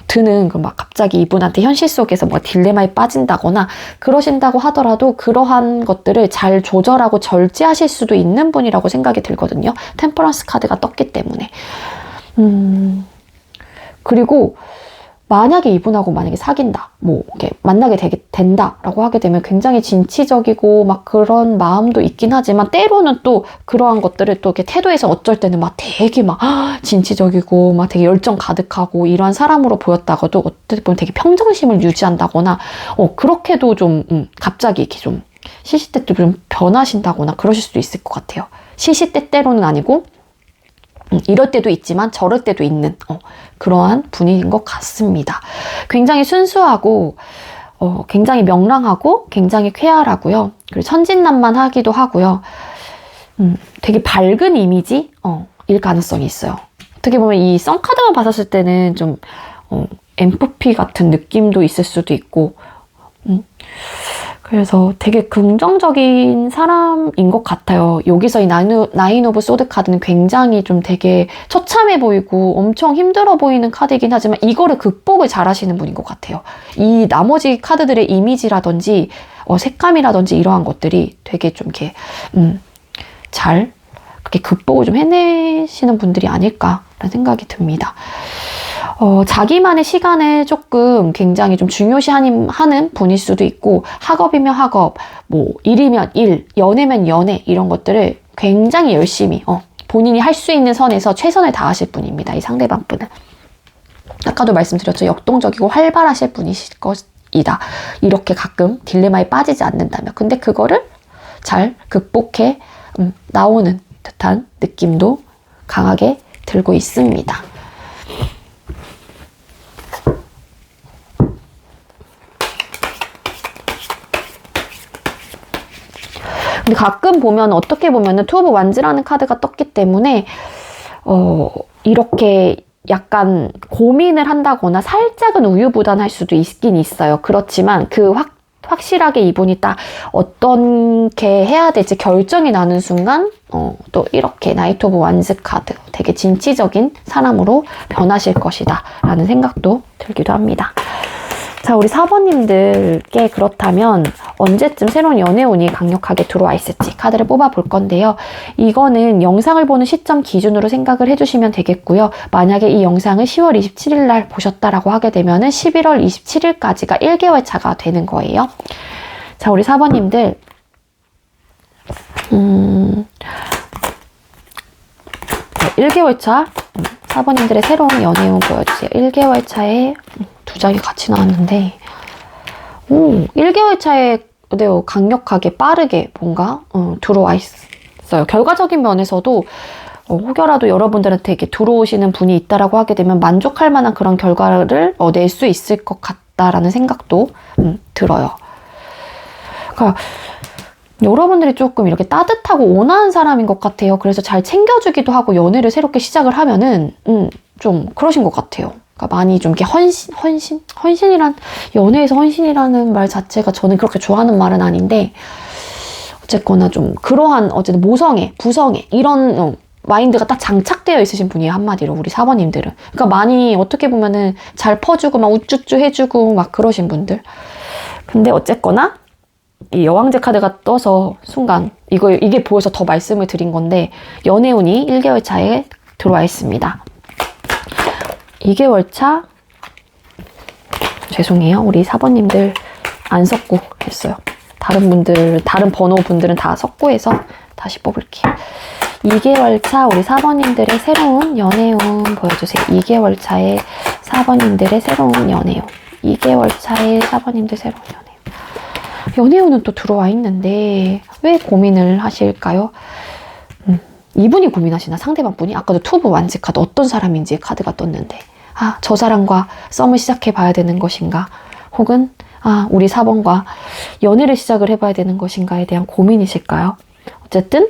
드는 그 막 갑자기 이분한테 현실 속에서 뭐 딜레마에 빠진다거나 그러신다고 하더라도 그러한 것들을 잘 조절하고 절제하실 수도 있는 분이라고 생각이 들거든요. 템퍼런스 카드가 떴기 때문에. 그리고 만약에 이분하고 만약에 사귄다, 뭐, 이렇게 만나게 된다라고 하게 되면 굉장히 진취적이고 막 그런 마음도 있긴 하지만 때로는 또 그러한 것들을 또 이렇게 태도에서 어쩔 때는 막 되게 막 진취적이고 막 되게 열정 가득하고 이러한 사람으로 보였다가도 어떻게 보면 되게 평정심을 유지한다거나, 그렇게도 좀, 갑자기 이렇게 좀 시시때때 좀 변하신다거나 그러실 수도 있을 것 같아요. 시시때때로는 아니고, 이럴 때도 있지만 저럴 때도 있는 그러한 분위기인 것 같습니다. 굉장히 순수하고 굉장히 명랑하고 굉장히 쾌활하고요. 그리고 천진난만하기도 하고요. 되게 밝은 이미지? 일 가능성이 있어요. 어떻게 보면 이 썬카드만 봤었을 때는 좀 MFP 같은 느낌도 있을 수도 있고 그래서 되게 긍정적인 사람인 것 같아요. 여기서 이 나인 오브 소드 카드는 굉장히 좀 되게 처참해 보이고 엄청 힘들어 보이는 카드이긴 하지만 이거를 극복을 잘 하시는 분인 것 같아요. 이 나머지 카드들의 이미지라든지 색감이라든지 이러한 것들이 되게 좀 이렇게 잘 그렇게 극복을 좀 해내시는 분들이 아닐까라는 생각이 듭니다. 자기만의 시간을 조금 굉장히 좀 중요시하는 분일 수도 있고 학업이면 학업, 뭐 일이면 일, 연애면 연애 이런 것들을 굉장히 열심히 본인이 할 수 있는 선에서 최선을 다하실 분입니다. 이 상대방 분은. 아까도 말씀드렸죠. 역동적이고 활발하실 분이실 것이다. 이렇게 가끔 딜레마에 빠지지 않는다면. 근데 그거를 잘 극복해 나오는 듯한 느낌도 강하게 들고 있습니다. 근데 가끔 보면 어떻게 보면은 투 오브 완즈라는 카드가 떴기 때문에 이렇게 약간 고민을 한다거나 살짝은 우유부단할 수도 있긴 있어요. 그렇지만 그 확실하게 이분이 딱 어떻게 해야 될지 결정이 나는 순간 또 이렇게 나이트 오브 완즈 카드 되게 진취적인 사람으로 변하실 것이다 라는 생각도 들기도 합니다. 자, 우리 4번님들께 그렇다면 언제쯤 새로운 연애운이 강력하게 들어와 있을지 카드를 뽑아볼 건데요. 이거는 영상을 보는 시점 기준으로 생각을 해주시면 되겠고요. 만약에 이 영상을 10월 27일 날 보셨다라고 하게 되면은 11월 27일까지가 1개월 차가 되는 거예요. 자, 우리 4번님들 1개월 차 4번님들의 새로운 연애운 보여주세요. 1개월 차에 두 장이 같이 나왔는데 1개월 차에 강력하게 빠르게 뭔가 들어와 있어요. 결과적인 면에서도 혹여라도 여러분들한테 이렇게 들어오시는 분이 있다라고 하게 되면 만족할 만한 그런 결과를 낼 수 있을 것 같다라는 생각도 들어요. 그러니까 여러분들이 조금 이렇게 따뜻하고 온화한 사람인 것 같아요. 그래서 잘 챙겨주기도 하고 연애를 새롭게 시작을 하면은 좀 그러신 것 같아요. 그러니까 많이 좀 이렇게 헌신이란 연애에서 헌신이라는 말 자체가 저는 그렇게 좋아하는 말은 아닌데 어쨌거나 좀 그러한 어쨌든 모성애, 부성애 이런 마인드가 딱 장착되어 있으신 분이에요. 한마디로 우리 4번님들은. 그러니까 많이 어떻게 보면은 잘 퍼주고 막 우쭈쭈 해주고 막 그러신 분들. 근데 어쨌거나 이 여왕제 카드가 떠서 순간 이게 보여서 더 말씀을 드린 건데 연애운이 1개월 차에 들어와 있습니다. 2개월 차 죄송해요. 우리 4번님들 안 섞고 했어요. 다른 번호 분들은 다 섞고 해서 다시 뽑을게요. 2개월 차 우리 4번님들의 새로운 연애운 보여주세요. 2개월 차에 4번님들의 새로운 연애운. 2개월 차에 4번님들 새로운 연애운. 연애운은 또 들어와 있는데 왜 고민을 하실까요? 이분이 고민하시나? 상대방 분이? 아까도 투 오브 완즈 카드 어떤 사람인지 카드가 떴는데 저 사람과 썸을 시작해 봐야 되는 것인가? 혹은 우리 4번과 연애를 시작을 해봐야 되는 것인가에 대한 고민이실까요? 어쨌든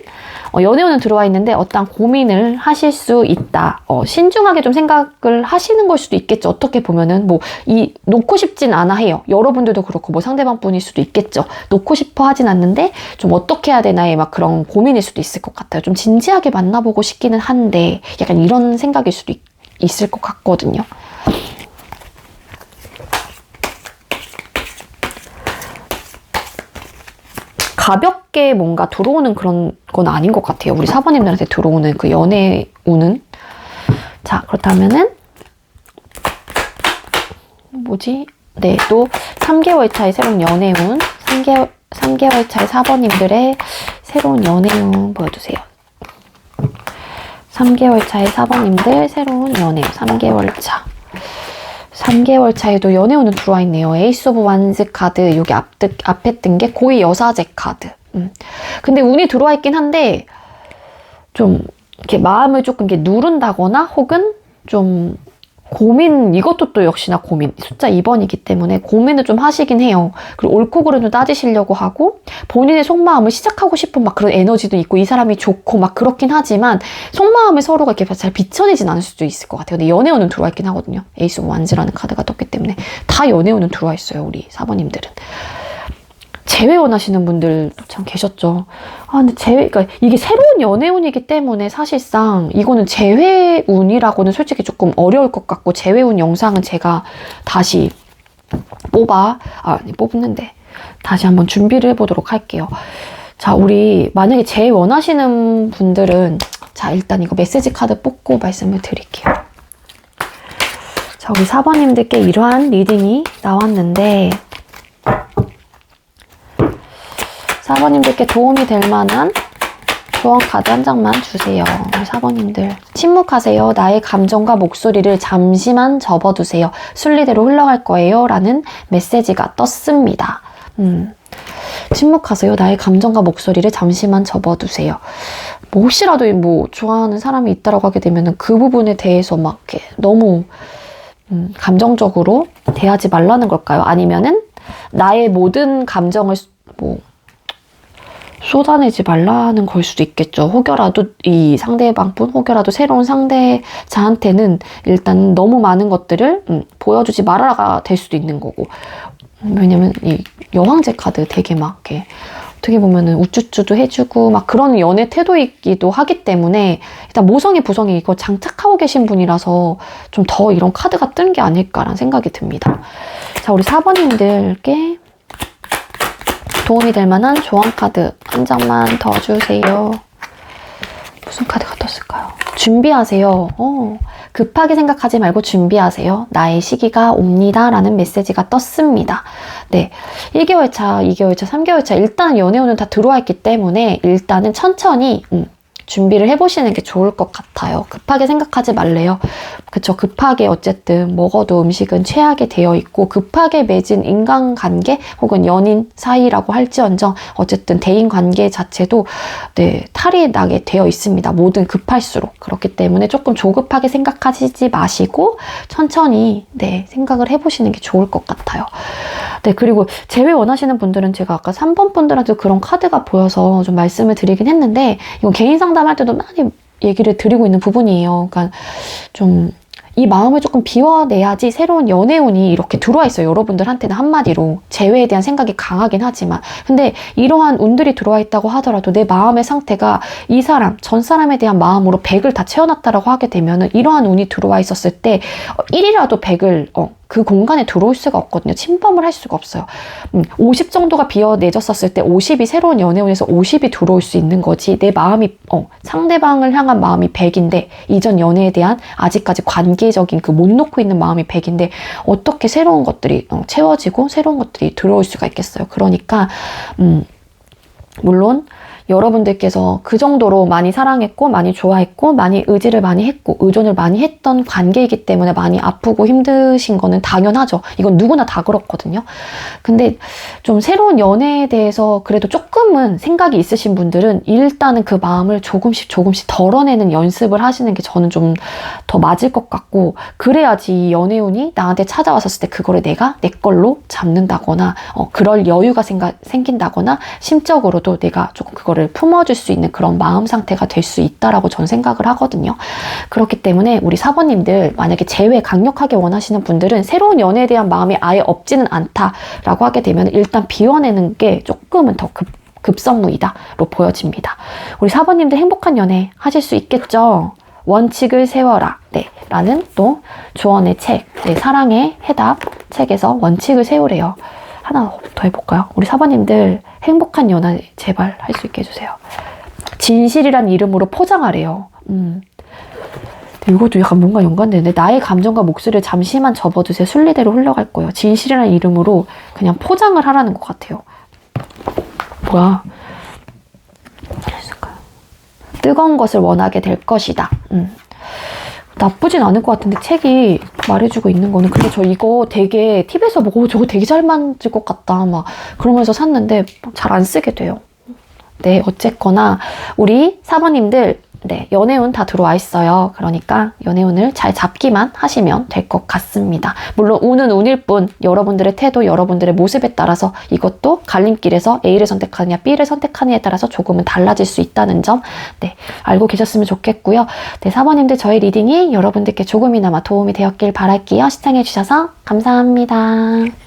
연애운은 들어와 있는데 어떤 고민을 하실 수 있다. 신중하게 좀 생각을 하시는 걸 수도 있겠죠. 어떻게 보면은 놓고 싶진 않아 해요. 여러분들도 그렇고 상대방 분일 수도 있겠죠. 놓고 싶어 하진 않는데 좀 어떻게 해야 되나에 막 그런 고민일 수도 있을 것 같아요. 좀 진지하게 만나보고 싶기는 한데 약간 이런 생각일 수도 있을 것 같거든요. 가볍게 뭔가 들어오는 그런 건 아닌 것 같아요. 우리 4번님들한테 들어오는 그 연애운은. 자, 그렇다면은 네, 또 3개월 차의 새로운 연애운 3개월 차의 4번님들의 새로운 연애운 보여주세요. 3개월 차의 4번님들 새로운 연애운 3개월 차. 3개월 차에도 연애운은 들어와 있네요. 에이스 오브 완즈 카드, 여기 앞에 뜬 게 고위 여사제 카드. 근데 운이 들어와 있긴 한데, 좀, 이렇게 마음을 조금 이렇게 누른다거나, 혹은 좀 고민, 이것도 또 역시나 고민. 숫자 2번이기 때문에 고민을 좀 하시긴 해요. 그리고 옳고 그름도 따지시려고 하고, 본인의 속마음을 시작하고 싶은 막 그런 에너지도 있고, 이 사람이 좋고 막 그렇긴 하지만, 속마음에 서로가 이렇게 잘 비춰내진 않을 수도 있을 것 같아요. 근데 연애운은 들어와 있긴 하거든요. 에이스 오브 완즈라는 카드가 떴기 때문에. 다 연애운은 들어와 있어요, 우리 4번님들은. 재회 원하시는 분들도 참 계셨죠. 아, 근데 그러니까 이게 새로운 연애운이기 때문에 사실상 이거는 재회운이라고는 솔직히 조금 어려울 것 같고, 재회운 영상은 제가 다시 뽑는데 다시 한번 준비를 해보도록 할게요. 자, 우리 만약에 재회 원하시는 분들은 자, 일단 이거 메시지 카드 뽑고 말씀을 드릴게요. 자, 우리 4번님들께 이러한 리딩이 나왔는데 4번님들께 도움이 될 만한 조언 카드 한 장만 주세요. 우리 4번님들. 침묵하세요. 나의 감정과 목소리를 잠시만 접어두세요. 순리대로 흘러갈 거예요. 라는 메시지가 떴습니다. 침묵하세요. 나의 감정과 목소리를 잠시만 접어두세요. 뭐 혹시라도 뭐 좋아하는 사람이 있다라고 하게 되면은 그 부분에 대해서 막 이렇게 너무 감정적으로 대하지 말라는 걸까요? 아니면은 나의 모든 감정을 뭐 쏟아내지 말라는 걸 수도 있겠죠. 혹여라도 이 상대방분, 혹여라도 새로운 상대자한테는 일단 너무 많은 것들을 보여주지 말아가 될 수도 있는 거고. 왜냐면 이 여왕제 카드 되게 막 이렇게 어떻게 보면은 우쭈쭈도 해주고 막 그런 연애 태도이기도 하기 때문에 일단 모성애 부성애 이거 장착하고 계신 분이라서 좀 더 이런 카드가 뜬 게 아닐까라는 생각이 듭니다. 자, 우리 4번님들께 도움이 될 만한 조언 카드 한 장만 더 주세요. 무슨 카드가 떴을까요? 준비하세요. 급하게 생각하지 말고 준비하세요. 나의 시기가 옵니다. 라는 메시지가 떴습니다. 네, 1개월 차, 2개월 차, 3개월 차 일단 연애운은 다 들어와 있기 때문에 일단은 천천히 준비를 해보시는 게 좋을 것 같아요. 급하게 생각하지 말래요. 그쵸. 급하게 어쨌든 먹어도 음식은 최악에 되어 있고 급하게 맺은 인간관계 혹은 연인 사이라고 할지언정 어쨌든 대인관계 자체도 네, 탈이 나게 되어 있습니다. 뭐든 급할수록. 그렇기 때문에 조금 조급하게 생각하시지 마시고 천천히 네, 생각을 해보시는 게 좋을 것 같아요. 네, 그리고 재회 원하시는 분들은 제가 아까 3번 분들한테 그런 카드가 보여서 좀 말씀을 드리긴 했는데 이건 개인 상담할 때도 많이 얘기를 드리고 있는 부분이에요. 그러니까 좀 이 마음을 조금 비워내야지 새로운 연애운이 이렇게 들어와 있어요. 여러분들한테는 한마디로 재회에 대한 생각이 강하긴 하지만 근데 이러한 운들이 들어와 있다고 하더라도 내 마음의 상태가 이 사람, 전 사람에 대한 마음으로 100을 다 채워놨다라고 하게 되면은 이러한 운이 들어와 있었을 때 1이라도 100을 그 공간에 들어올 수가 없거든요. 침범을 할 수가 없어요. 50 정도가 비어내졌었을 때 50이 새로운 연애운에서 50이 들어올 수 있는 거지 내 마음이 상대방을 향한 마음이 100인데 이전 연애에 대한 아직까지 관계적인 그 못 놓고 있는 마음이 100인데 어떻게 새로운 것들이 채워지고 새로운 것들이 들어올 수가 있겠어요. 그러니까 물론 여러분들께서 그 정도로 많이 사랑했고 많이 좋아했고 많이 의지를 많이 했고 의존을 많이 했던 관계이기 때문에 많이 아프고 힘드신 거는 당연하죠. 이건 누구나 다 그렇거든요. 근데 좀 새로운 연애에 대해서 그래도 조금은 생각이 있으신 분들은 일단은 그 마음을 조금씩 덜어내는 연습을 하시는 게 저는 좀 더 맞을 것 같고 그래야지 이 연애운이 나한테 찾아왔었을 때 그거를 내가 내 걸로 잡는다거나 그럴 여유가 생긴다거나 심적으로도 내가 조금 그거를 품어줄 수 있는 그런 마음 상태가 될 수 있다라고 전 생각을 하거든요. 그렇기 때문에 우리 4번님들 만약에 재회 강력하게 원하시는 분들은 새로운 연애에 대한 마음이 아예 없지는 않다라고 하게 되면 일단 비워내는 게 조금은 더 급선무이다로 보여집니다. 우리 4번님들 행복한 연애 하실 수 있겠죠? 원칙을 세워라. 네, 라는 또 조언의 책, 네, 사랑의 해답 책에서 원칙을 세우래요. 하나 더 해볼까요? 우리 4번님들 행복한 연애 제발 할 수 있게 해주세요. 진실이란 이름으로 포장하래요. 이것도 약간 뭔가 연관되는데 나의 감정과 목소리를 잠시만 접어두세요. 순리대로 흘러갈 거예요. 진실이란 이름으로 그냥 포장을 하라는 것 같아요. 뭐야? 뜨거운 것을 원하게 될 것이다. 나쁘진 않을 것 같은데 책이 말해주고 있는 거는 근데 저 이거 되게 팁에서 보고 저거 되게 잘 만들 것 같다 막 그러면서 샀는데 잘 안 쓰게 돼요. 네, 어쨌거나 우리 4번님들 네, 연애운 다 들어와 있어요. 그러니까 연애운을 잘 잡기만 하시면 될 것 같습니다. 물론 운은 운일 뿐 여러분들의 태도, 여러분들의 모습에 따라서 이것도 갈림길에서 A를 선택하느냐 B를 선택하느냐에 따라서 조금은 달라질 수 있다는 점 네, 알고 계셨으면 좋겠고요. 네, 사모님들 저희 리딩이 여러분들께 조금이나마 도움이 되었길 바랄게요. 시청해주셔서 감사합니다.